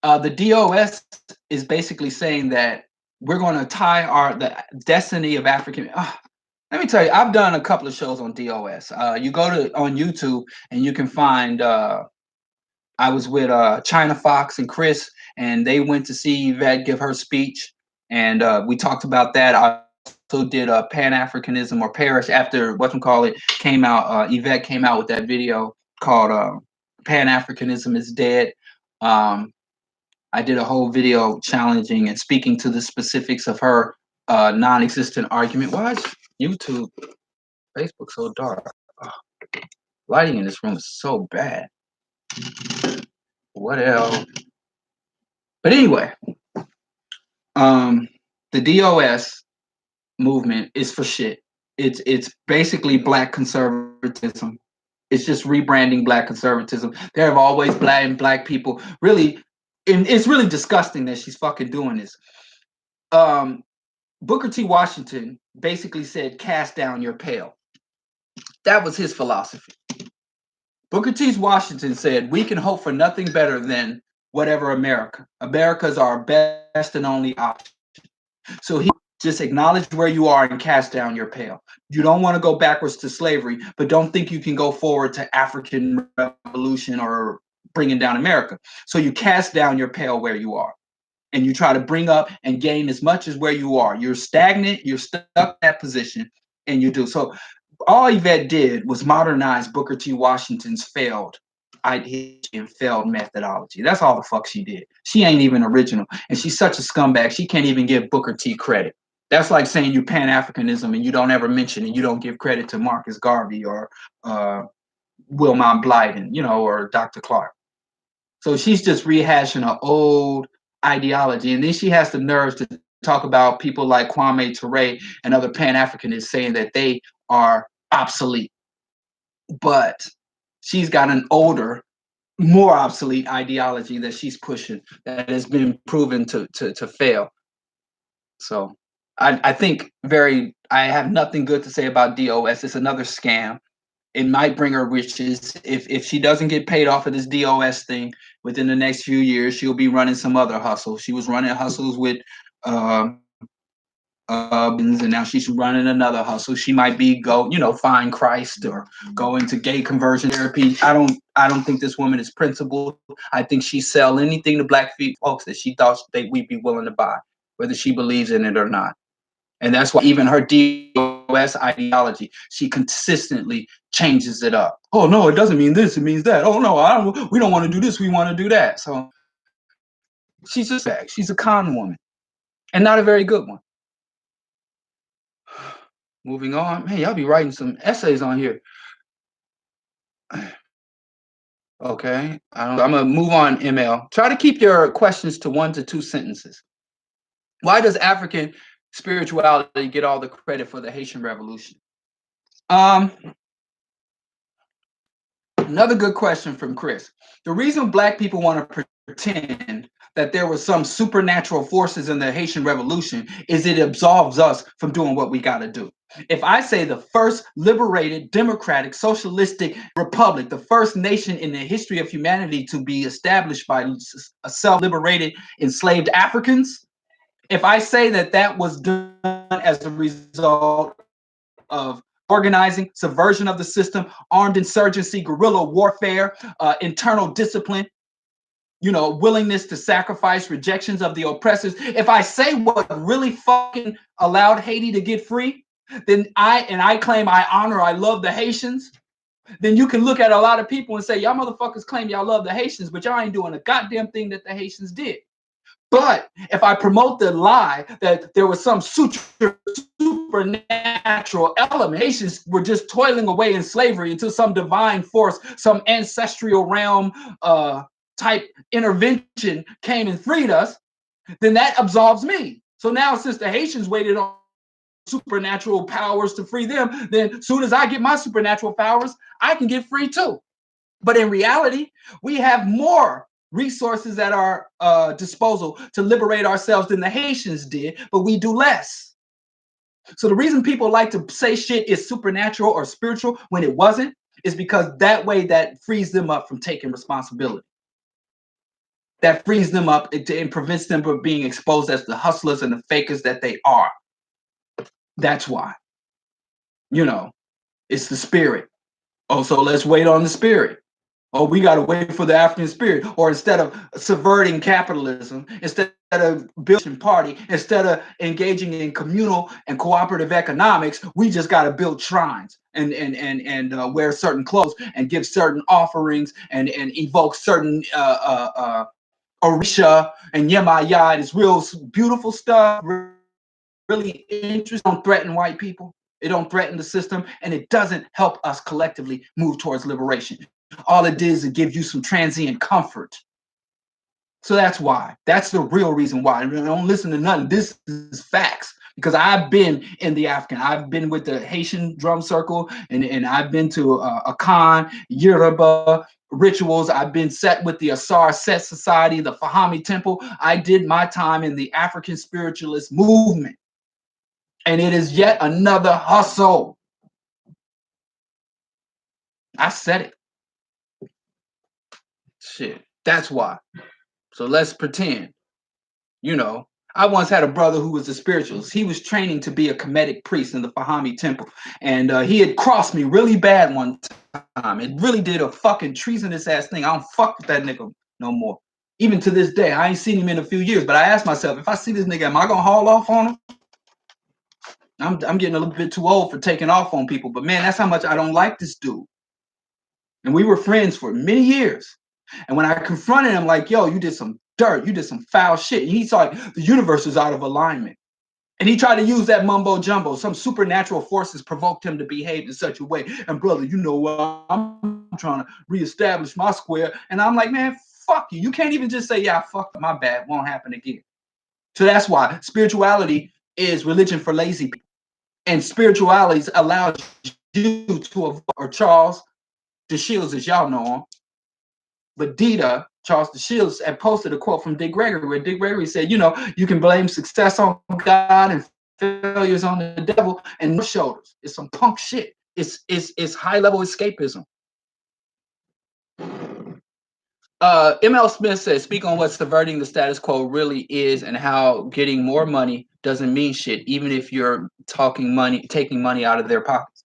The DOS is basically saying that we're going to tie the destiny of African. Let me tell you, I've done a couple of shows on DOS. You go on YouTube and you can find. I was with China Fox and Chris, and they went to see Yvette give her speech. And we talked about that. I also did Pan-Africanism or Perish after came out. Yvette came out with that video called Pan-Africanism is Dead. I did a whole video challenging and speaking to the specifics of her non-existent argument. Why is YouTube, Facebook so dark? Oh, lighting in this room is so bad. What else? But anyway, the DOS movement is for shit. It's basically black conservatism. It's just rebranding black conservatism. There have always black people. Really, and it's really disgusting that she's fucking doing this. Booker T. Washington basically said, cast down your pail. That was his philosophy. Booker T. Washington said, we can hope for nothing better than whatever America. America's our best and only option. So he just acknowledge where you are and cast down your pail. You don't want to go backwards to slavery, but don't think you can go forward to African revolution or bringing down America. So you cast down your pail where you are. And you try to bring up and gain as much as where you are. You're stagnant, you're stuck in that position, and you do. So all Yvette did was modernize Booker T. Washington's failed ideation, failed methodology. That's all the fuck she did. She ain't even original. And she's such a scumbag, she can't even give Booker T credit. That's like saying you Pan-Africanism and you don't ever mention and you don't give credit to Marcus Garvey or Wilmot Blyden, or Dr. Clark. So she's just rehashing an old ideology. And then she has the nerves to talk about people like Kwame Ture and other Pan-Africanists saying that they are obsolete. But she's got an older, more obsolete ideology that she's pushing that has been proven to fail. So I think I have nothing good to say about DOS. It's another scam. It might bring her riches. If she doesn't get paid off of this DOS thing within the next few years, she'll be running some other hustle. She was running hustles with and now she's running another hustle. She might be find Christ or go into gay conversion therapy. I don't think this woman is principled. I think she sell anything to black folks that she thought we'd be willing to buy, whether she believes in it or not. And that's why even her DOS ideology, she consistently changes it up. Oh no, it doesn't mean this, it means that. Oh no, we don't want to do this, we want to do that. So she's a con woman, and not a very good one. Moving on. Man, y'all be writing some essays on here. Okay, I'm gonna move on, ML. Try to keep your questions to 1 to 2 sentences. Why does African spirituality get all the credit for the Haitian Revolution? Another good question from Chris. The reason Black people want to pretend that there were some supernatural forces in the Haitian Revolution is it absolves us from doing what we got to do. If I say the first liberated, democratic, socialistic republic, the first nation in the history of humanity to be established by self-liberated enslaved Africans, if I say that was done as a result of organizing, subversion of the system, armed insurgency, guerrilla warfare, internal discipline, willingness to sacrifice, rejections of the oppressors. If I say what really fucking allowed Haiti to get free, then I claim I love the Haitians, then you can look at a lot of people and say, y'all motherfuckers claim y'all love the Haitians, but y'all ain't doing a goddamn thing that the Haitians did. But if I promote the lie that there was some supernatural element, Haitians were just toiling away in slavery until some divine force, some ancestral realm type intervention came and freed us, then that absolves me. So now, since the Haitians waited on supernatural powers to free them, then as soon as I get my supernatural powers, I can get free too. But in reality, we have more resources at our disposal to liberate ourselves than the Haitians did, but we do less. So the reason people like to say shit is supernatural or spiritual when it wasn't is because that frees them up from taking responsibility. That frees them up and prevents them from being exposed as the hustlers and the fakers that they are. That's why. It's the spirit. Oh, so let's wait on the spirit. Oh, we got to wait for the African spirit. Or instead of subverting capitalism, instead of building party, instead of engaging in communal and cooperative economics, we just got to build shrines and wear certain clothes and give certain offerings and evoke certain Orisha and Yemaya. And it's real beautiful stuff, really interesting. Don't threaten white people. It don't threaten the system, and it doesn't help us collectively move towards liberation. All it did is to give you some transient comfort. So that's why. That's the real reason why. Don't listen to nothing. This is facts. because I've been in the African. I've been with the Haitian drum circle, and I've been to Akan, Yoruba rituals. I've been set with the Asar Set Society, the Fahami Temple. I did my time in the African spiritualist movement. And it is yet another hustle. I said it. Shit. That's why. So let's pretend. You know, I once had a brother who was a spiritualist. He was training to be a Kemetic priest in the Fahami Temple. And he had crossed me really bad one time. It really did a fucking treasonous ass thing. I don't fuck with that nigga no more. Even to this day, I ain't seen him in a few years. But I asked myself, if I see this nigga, am I going to haul off on him? I'm getting a little bit too old for taking off on people. But man, that's how much I don't like this dude. And we were friends for many years. And when I confronted him, like, yo, you did some dirt, you did some foul shit. And he's like, the universe is out of alignment. And he tried to use that mumbo jumbo. Some supernatural forces provoked him to behave in such a way. And brother, you know what? I'm trying to reestablish my square. And I'm like, man, fuck you. You can't even just say, yeah, fuck my bad. Won't happen again. So that's why spirituality is religion for lazy people. And spirituality allows you to avoid, or Charles DeShields, as y'all know him, but Charles DeShields, had posted a quote from Dick Gregory, where Dick Gregory said, you know, you can blame success on God and failures on the devil, and no shoulders. It's some punk shit. It's high level escapism. M.L. Smith says, speak on what subverting the status quo really is and how getting more money doesn't mean shit, even if you're taking money out of their pockets.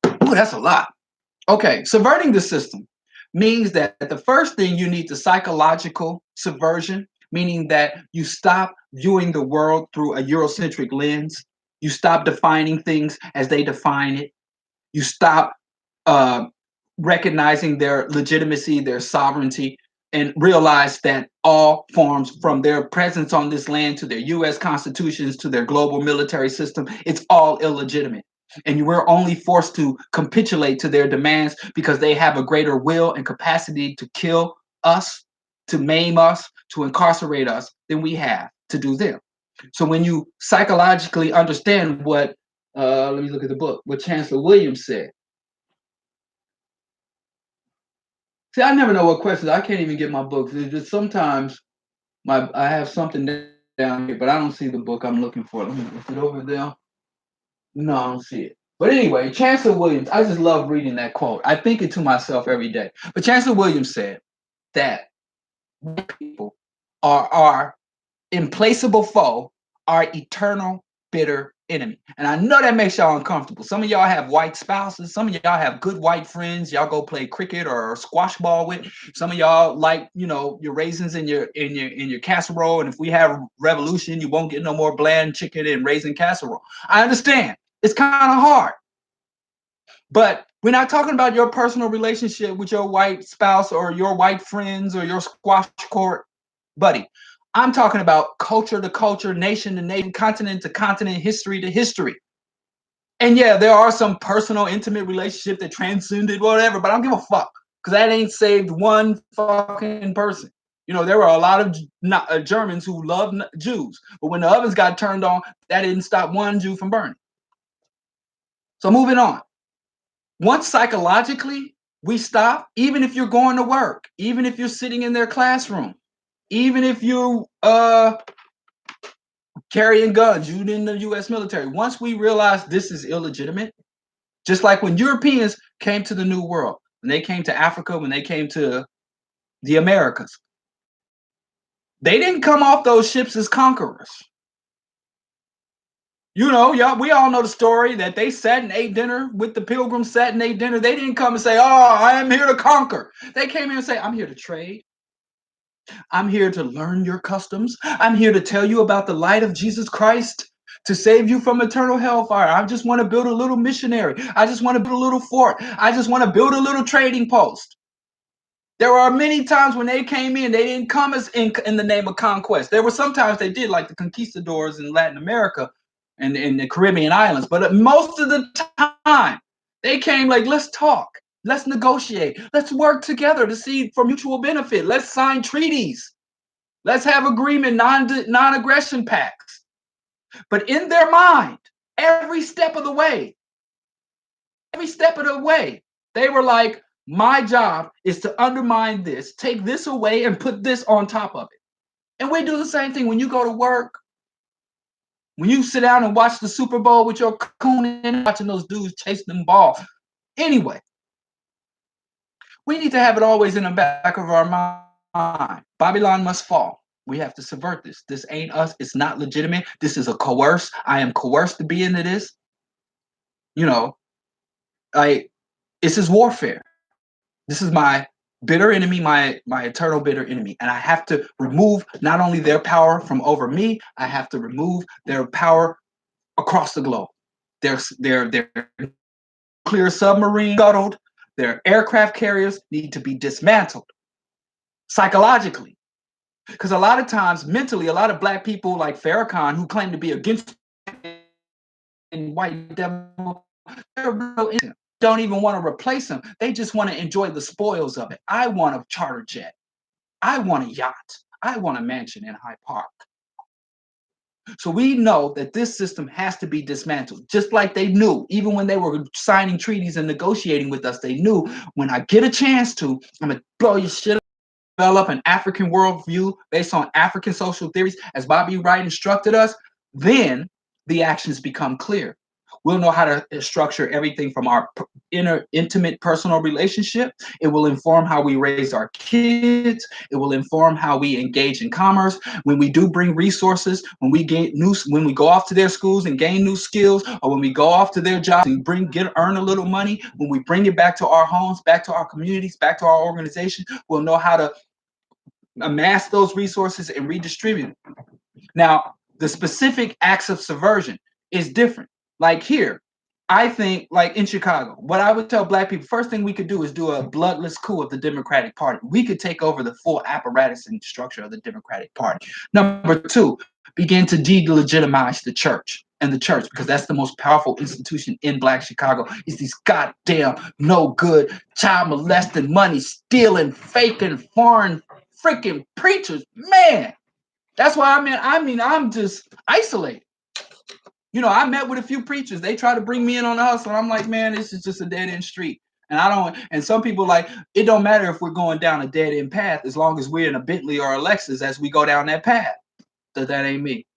Ooh, that's a lot. Okay, subverting the system means that the first thing you need the psychological subversion, meaning that you stop viewing the world through a Eurocentric lens. You stop defining things as they define it. You stop recognizing their legitimacy, their sovereignty, and realize that all forms, from their presence on this land to their U.S. constitutions to their global military system, it's all illegitimate. And we're only forced to capitulate to their demands because they have a greater will and capacity to kill us, to maim us, to incarcerate us than we have to do them. So when you psychologically understand what, let me look at the book, what Chancellor Williams said. See, I never know what questions. I can't even get my books. It's just sometimes I have something down here, but I don't see the book I'm looking for. Is it over there? No, I don't see it. But anyway, Chancellor Williams, I just love reading that quote. I think it to myself every day. But Chancellor Williams said that people are our implacable foe, our eternal bitter enemy. And I know that makes y'all uncomfortable. Some of y'all have white spouses. Some of y'all have good white friends y'all go play cricket or squash ball with. Some of y'all like, you know, your raisins in your casserole. And if we have revolution, you won't get no more bland chicken and raisin casserole. I understand. It's kind of hard. But we're not talking about your personal relationship with your white spouse or your white friends or your squash court buddy. I'm talking about culture to culture, nation to nation, continent to continent, history to history. And yeah, there are some personal, intimate relationship that transcended whatever, but I don't give a fuck because that ain't saved one fucking person. You know, there were a lot of Germans who loved Jews, but when the ovens got turned on, that didn't stop one Jew from burning. So moving on. Once psychologically we stop, even if you're going to work, even if you're sitting in their classroom, even if you carrying guns, you in the U.S. military, once we realize this is illegitimate, just like when Europeans came to the New World, when they came to Africa, when they came to the Americas, they didn't come off those ships as conquerors. You know, we all know the story that they sat and ate dinner with the pilgrims, sat and ate dinner. They didn't come and say, oh, I am here to conquer. They came in and say, I'm here to trade. I'm here to learn your customs. I'm here to tell you about the light of Jesus Christ to save you from eternal hellfire. I just want to build a little missionary. I just want to build a little fort. I just want to build a little trading post. There are many times when they came in, they didn't come as in the name of conquest. There were sometimes they did, like the conquistadors in Latin America and in the Caribbean islands. But most of the time, they came like, let's talk. Let's negotiate. Let's work together to see for mutual benefit. Let's sign treaties. Let's have agreement, non-aggression pacts. But in their mind, every step of the way, they were like, my job is to undermine this, take this away, and put this on top of it. And we do the same thing when you go to work. When you sit down and watch the Super Bowl with your coon and watching those dudes chase them ball. Anyway, we need to have it always in the back of our mind. Babylon must fall. We have to subvert this. This ain't us. It's not legitimate. This is a coerce. I am coerced to be into this. You know, this is warfare. This is my bitter enemy, my eternal bitter enemy. And I have to remove not only their power from over me, I have to remove their power across the globe. Their nuclear submarine scuttled, their aircraft carriers need to be dismantled psychologically. Because a lot of times, mentally, a lot of Black people like Farrakhan, who claim to be against white devil, don't even want to replace him. They just want to enjoy the spoils of it. I want a charter jet. I want a yacht. I want a mansion in Hyde Park. So we know that this system has to be dismantled, just like they knew, even when they were signing treaties and negotiating with us, they knew when I get a chance to, I'm going to blow your shit up. Develop an African worldview based on African social theories, as Bobby Wright instructed us, then the actions become clear. We'll know how to structure everything from our intimate personal relationship. It will inform how we raise our kids. It will inform how we engage in commerce. When we do bring resources, when we go off to their schools and gain new skills, or when we go off to their jobs and earn a little money, when we bring it back to our homes, back to our communities, back to our organization, we'll know how to amass those resources and redistribute them. Now, the specific acts of subversion is different. Like here, I think, like in Chicago, what I would tell Black people, first thing we could do is do a bloodless coup of the Democratic Party. We could take over the full apparatus and structure of the Democratic Party. Number two, begin to delegitimize the church because that's the most powerful institution in Black Chicago. Is these goddamn no good, child molesting, money stealing, faking, foreign freaking preachers. Man, that's why I'm just isolated. You know, I met with a few preachers. They try to bring me in on the hustle. I'm like, man, this is just a dead end street. And some people like, it don't matter if we're going down a dead end path as long as we're in a Bentley or a Lexus as we go down that path. That ain't me.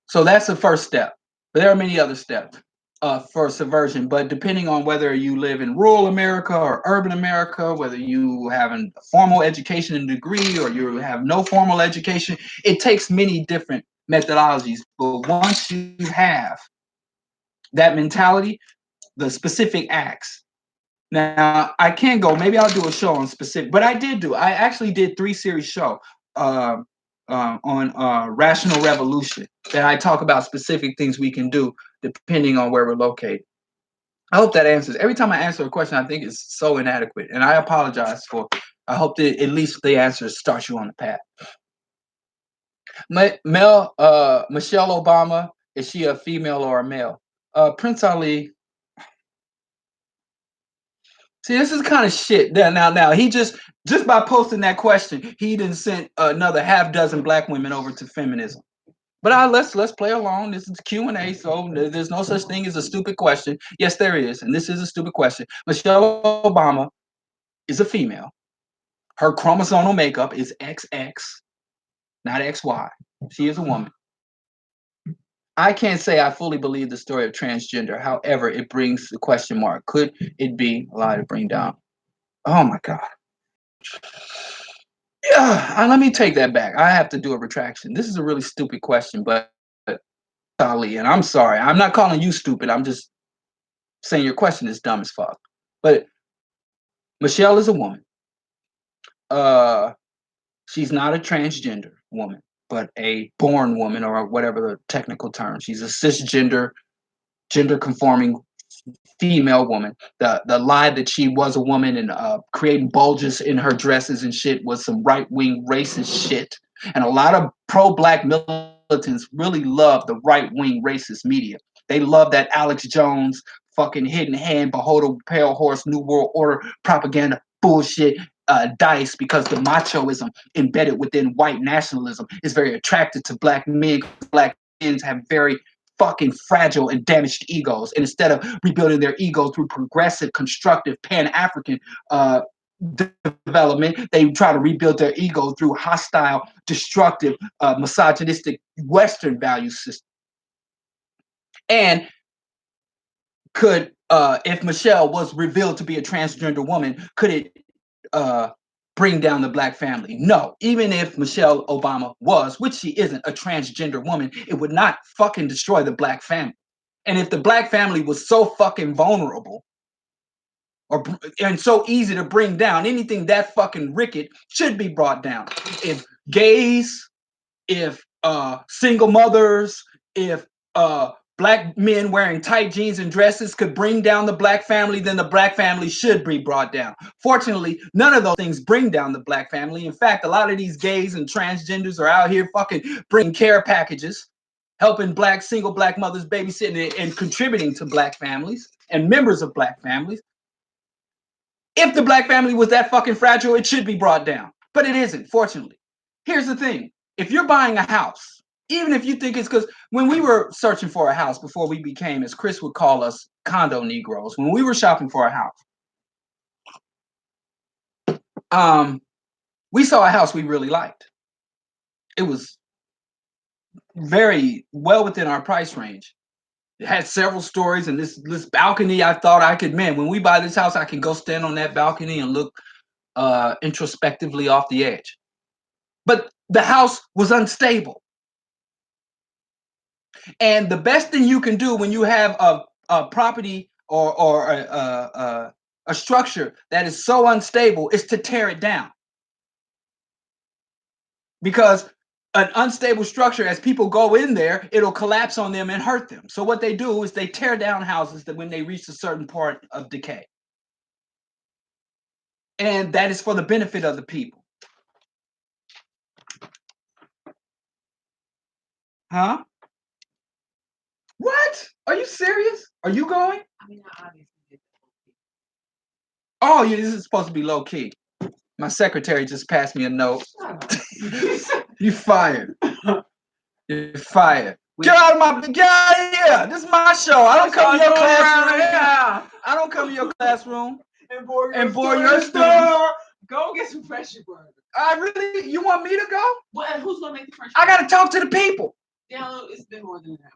So that's the first step. But there are many other steps for subversion. But depending on whether you live in rural America or urban America, whether you have a formal education and degree or you have no formal education, it takes many different methodologies. But once you have that mentality, the specific acts. Now, I can go, maybe I'll do a show on specific, but I actually did 3-series show on rational revolution that I talk about specific things we can do depending on where we're located. I hope that answers. Every time I answer a question, I think it's so inadequate, and I apologize for. I hope that at least the answer starts you on the path. Michelle Obama, is she a female or a male? Prince Ali. See, this is kind of shit. Now he just by posting that question, he done sent another half dozen Black women over to feminism. But let's play along. This is Q&A, so there's no such thing as a stupid question. Yes, there is, and this is a stupid question. Michelle Obama is a female. Her chromosomal makeup is XX, not XY. She is a woman. I can't say I fully believe the story of transgender. However, it brings the question mark. Could it be a lie to bring down? Oh my God. Yeah, let me take that back. I have to do a retraction. This is a really stupid question, but Ali, and I'm sorry. I'm not calling you stupid. I'm just saying your question is dumb as fuck. But Michelle is a woman. She's not a transgender woman, but a born woman, or whatever the technical term. She's a cisgender, gender conforming female woman. The lie that she was a woman and creating bulges in her dresses and shit was some right-wing racist shit. And a lot of pro-Black militants really love the right-wing racist media. They love that Alex Jones fucking hidden hand, behold a pale horse, New World Order propaganda bullshit. Dice, because the machoism embedded within white nationalism is very attractive to Black men. Black have very fucking fragile and damaged egos. And instead of rebuilding their ego through progressive, constructive, pan-African development, they try to rebuild their ego through hostile, destructive, misogynistic Western value system. And could, if Michelle was revealed to be a transgender woman, could it bring down the Black family? No. Even if Michelle Obama was, which she isn't, a transgender woman, it would not fucking destroy the Black family. And if the Black family was so fucking vulnerable and so easy to bring down, anything that fucking wicked should be brought down. If gays, if single mothers, if Black men wearing tight jeans and dresses could bring down the Black family, then the Black family should be brought down. Fortunately, none of those things bring down the Black family. In fact, a lot of these gays and transgenders are out here fucking bringing care packages, helping single Black mothers babysitting and contributing to Black families and members of Black families. If the Black family was that fucking fragile, it should be brought down. But it isn't, fortunately. Here's the thing. If you're buying a house, even if you think it's because when we were searching for a house before we became, as Chris would call us, condo Negroes, when we were shopping for a house, we saw a house we really liked. It was very well within our price range. It had several stories and this balcony. I thought I could, man, when we buy this house, I can go stand on that balcony and look introspectively off the edge. But the house was unstable. And the best thing you can do when you have a property or a structure that is so unstable is to tear it down. Because an unstable structure, as people go in there, it'll collapse on them and hurt them. So what they do is they tear down houses that when they reach a certain part of decay. And that is for the benefit of the people. Huh? What? Are you serious? Are you going? I mean, obviously. Oh, yeah, this is supposed to be low key. My secretary just passed me a note. You fired. You're fired. Get out of here. This is my show. I don't come to your classroom. I don't come to your classroom and bore your students. Go get some fresh burger. You want me to go? Well, who's gonna make the fresh? I gotta talk to the people. Diallo, it's been more than an hour.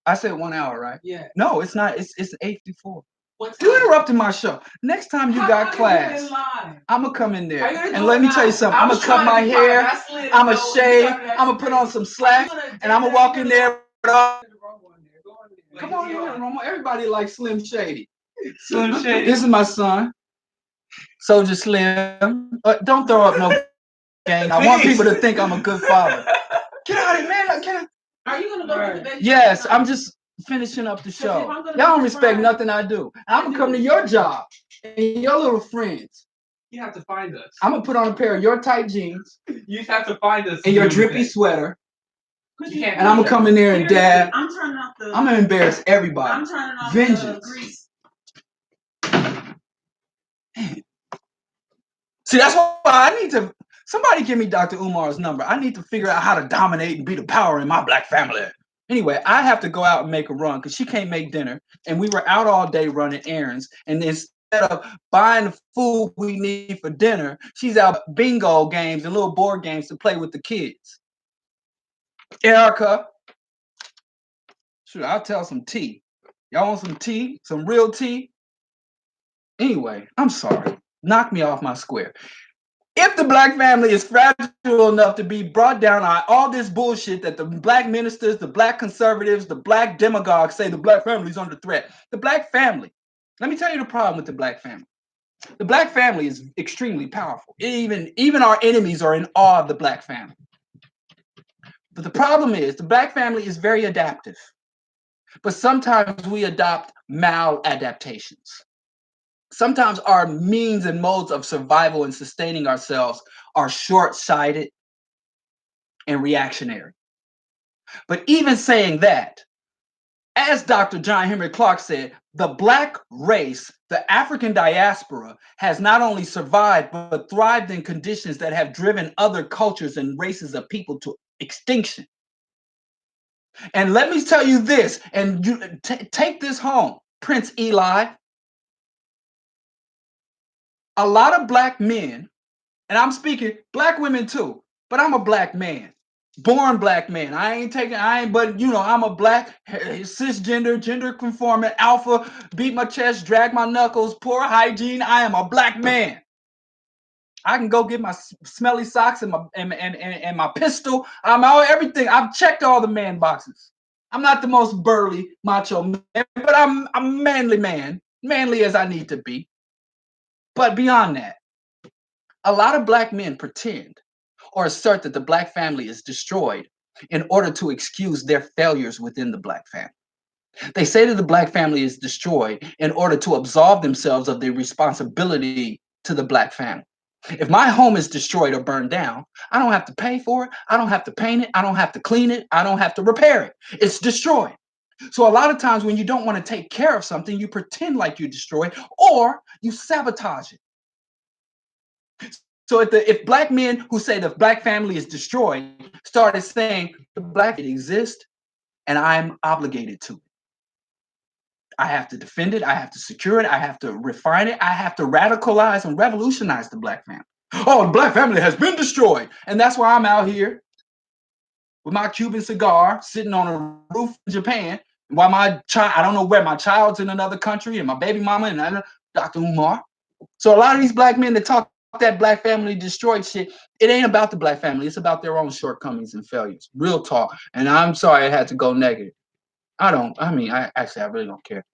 I said 1 hour, right? Yeah. No, it's not. It's 8:54. You interrupted my show. Next time you got class, I'm gonna come in there and let me tell you something. I'm gonna cut my hair. I'm gonna shave. I'm gonna put on some slacks, and I'm gonna walk in there. Come on in, Romo. Everybody likes Slim Shady. Slim Shady. This is my son, Soldier Slim. Don't throw up no gang. I want people to think I'm a good father. Get out of here, man. Are you gonna go to the bed? Yes, I'm just finishing up the show. Y'all don't respect nothing I do. I'm gonna come to your job and your little friends. You have to find us. I'm gonna put on a pair of your tight jeans. You have to find us. And your drippy sweater. And I'm gonna come in there and dab. I'm turning off the. I'm gonna embarrass everybody. I'm turning off Vengeance. The grease. See, that's why I need to. Somebody give me Dr. Umar's number. I need to figure out how to dominate and be the power in my Black family. Anyway, I have to go out and make a run because she can't make dinner. And we were out all day running errands. And instead of buying the food we need for dinner, she's out bingo games and little board games to play with the kids. Erica. Shoot, I'll tell some tea. Y'all want some tea? Some real tea? Anyway, I'm sorry. Knock me off my square. If the Black family is fragile enough to be brought down on all this bullshit that the Black ministers, the Black conservatives, the Black demagogues say the Black family is under threat. The Black family, let me tell you the problem with the Black family. The Black family is extremely powerful. Even our enemies are in awe of the Black family. But the problem is the Black family is very adaptive. But sometimes we adopt maladaptations. Sometimes our means and modes of survival and sustaining ourselves are short-sighted and reactionary. But even saying that, as Dr. John Henry Clarke said, the Black race, the African diaspora, has not only survived, but thrived in conditions that have driven other cultures and races of people to extinction. And let me tell you this, and you take this home, Prince Eli. A lot of black men, and I'm speaking black women too, but I'm a black man, born black man. But I'm a black cisgender, gender conforming, alpha, beat my chest, drag my knuckles, poor hygiene. I am a black man. I can go get my smelly socks and my pistol. I'm out everything. I've checked all the man boxes. I'm not the most burly macho man, but I'm a manly man, manly as I need to be. But beyond that, a lot of black men pretend or assert that the black family is destroyed in order to excuse their failures within the black family. They say that the black family is destroyed in order to absolve themselves of their responsibility to the black family. If my home is destroyed or burned down, I don't have to pay for it. I don't have to paint it. I don't have to clean it. I don't have to repair it. It's destroyed. So a lot of times when you don't want to take care of something, you pretend like you destroy it or you sabotage it. So if black men who say the black family is destroyed started saying the black family exists and I'm obligated to it. I have to defend it. I have to secure it. I have to refine it. I have to radicalize and revolutionize the black family. Oh, the black family has been destroyed. And that's why I'm out here with my Cuban cigar sitting on a roof in Japan while my child, I don't know where my child's in another country and my baby mama and Dr. Umar. So a lot of these black men that talk that black family destroyed shit, it ain't about the black family. It's about their own shortcomings and failures. Real talk. And I'm sorry I had to go negative. I really don't care.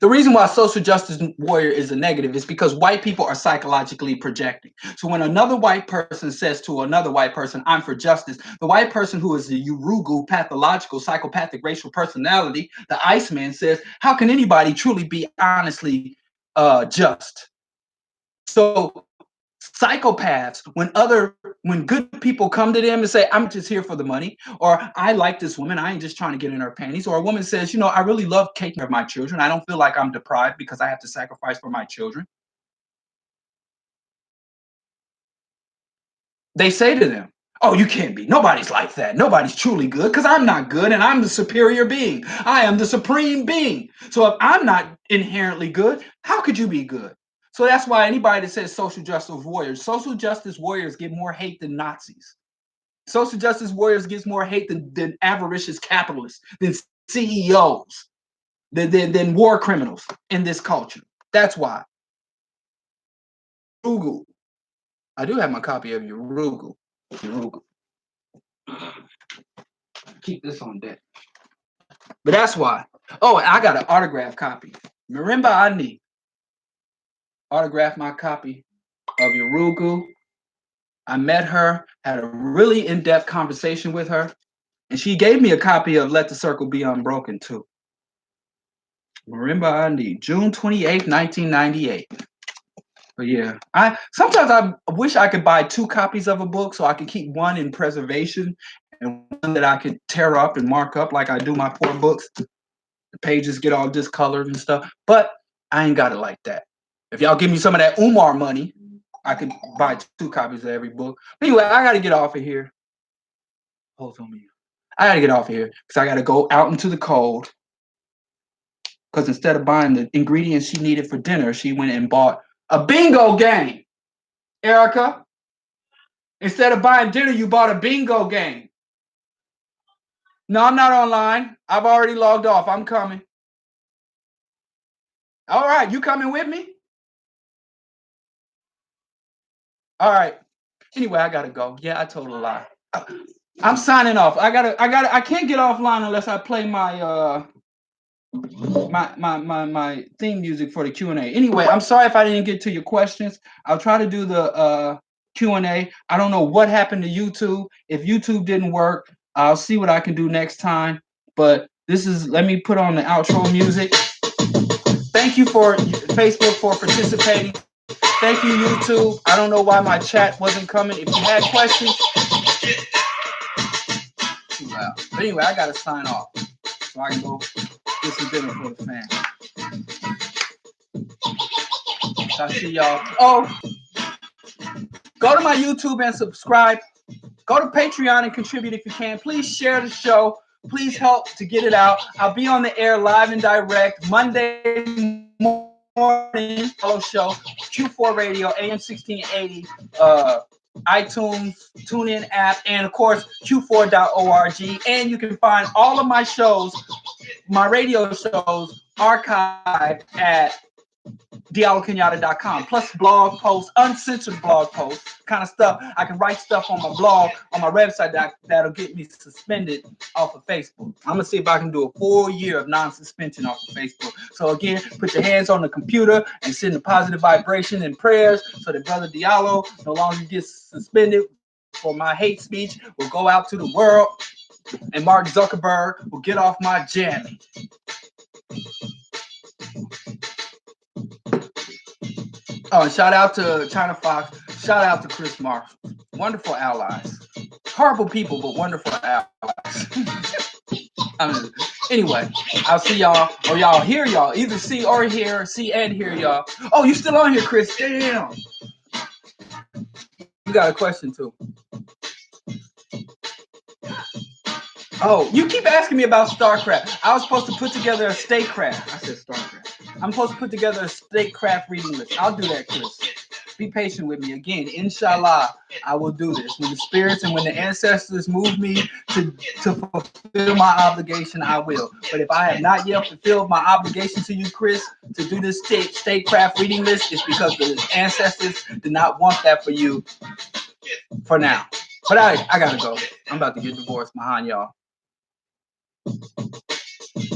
The reason why social justice warrior is a negative is because white people are psychologically projecting. So when another white person says to another white person, I'm for justice, the white person who is the Urugu, pathological, psychopathic racial personality, the Iceman says, how can anybody truly be honestly just? So psychopaths, when good people come to them and say, I'm just here for the money, or I like this woman, I ain't just trying to get in her panties, or a woman says, I really love taking care of my children, I don't feel like I'm deprived because I have to sacrifice for my children. They say to them, oh, you can't be, nobody's like that, nobody's truly good, because I'm not good and I'm the superior being, I am the supreme being. So if I'm not inherently good, how could you be good? So that's why anybody that says social justice warriors get more hate than Nazis. Social justice warriors gets more hate than avaricious capitalists, than CEOs, than war criminals in this culture. That's why. Urugu. I do have my copy of Urugu. Keep this on deck. But that's why. Oh, I got an autograph copy. Marimba Ani autographed my copy of Urugu. I met her, had a really in-depth conversation with her, and she gave me a copy of Let the Circle Be Unbroken too. Marimba Ani, June 28th, 1998. But yeah, sometimes I wish I could buy 2 copies of a book so I could keep one in preservation and one that I could tear up and mark up like I do my poor books. The pages get all discolored and stuff, but I ain't got it like that. If y'all give me some of that Umar money, I could buy 2 copies of every book. But anyway, I got to get off of here. Hold on me. I got to get off of here because I got to go out into the cold. Because instead of buying the ingredients she needed for dinner, she went and bought a bingo game. Erica, instead of buying dinner, you bought a bingo game. No, I'm not online. I've already logged off. I'm coming. All right, you coming with me? All right. Anyway, I gotta go. Yeah, I told a lie. I'm signing off. I can't get offline unless I play my my theme music for the Q&A. Anyway, I'm sorry if I didn't get to your questions. I'll try to do the Q&A. I don't know what happened to YouTube. If YouTube didn't work, I'll see what I can do next time. But let me put on the outro music. Thank you for Facebook for participating. Thank you, YouTube. I don't know why my chat wasn't coming. If you had questions, too loud. But anyway, I gotta sign off so I can go get some dinner for the family. I'll see y'all. Oh, go to my YouTube and subscribe. Go to Patreon and contribute if you can. Please share the show. Please help to get it out. I'll be on the air live and direct Monday morning show, Q4 Radio, AM 1680, iTunes, TuneIn app, and of course, q4.org. And you can find all of my shows, my radio shows, archived at diallokenyatta.com, plus blog posts, uncensored blog posts, kind of stuff. I can write stuff on my blog, on my website that'll get me suspended off of Facebook. I'm gonna see if I can do a full year of non-suspension off of Facebook. So again, put your hands on the computer and send a positive vibration and prayers so that Brother Diallo no longer gets suspended for my hate speech, will go out to the world, and Mark Zuckerberg will get off my jammy. Oh, and shout out to China Fox. Shout out to Chris Marshall. Wonderful allies. Horrible people, but wonderful allies. Anyway, I'll see y'all, or y'all hear y'all. Either see or hear, see and hear y'all. Oh, you still on here, Chris? Damn. You got a question too. Oh, you keep asking me about StarCraft. I was supposed to put together a statecraft. I said StarCraft. I'm supposed to put together a statecraft reading list. I'll do that, Chris. Be patient with me. Again, inshallah, I will do this. When the spirits and when the ancestors move me to fulfill my obligation, I will. But if I have not yet fulfilled my obligation to you, Chris, to do this statecraft reading list, it's because the ancestors did not want that for you for now. But I gotta go. I'm about to get divorced behind y'all.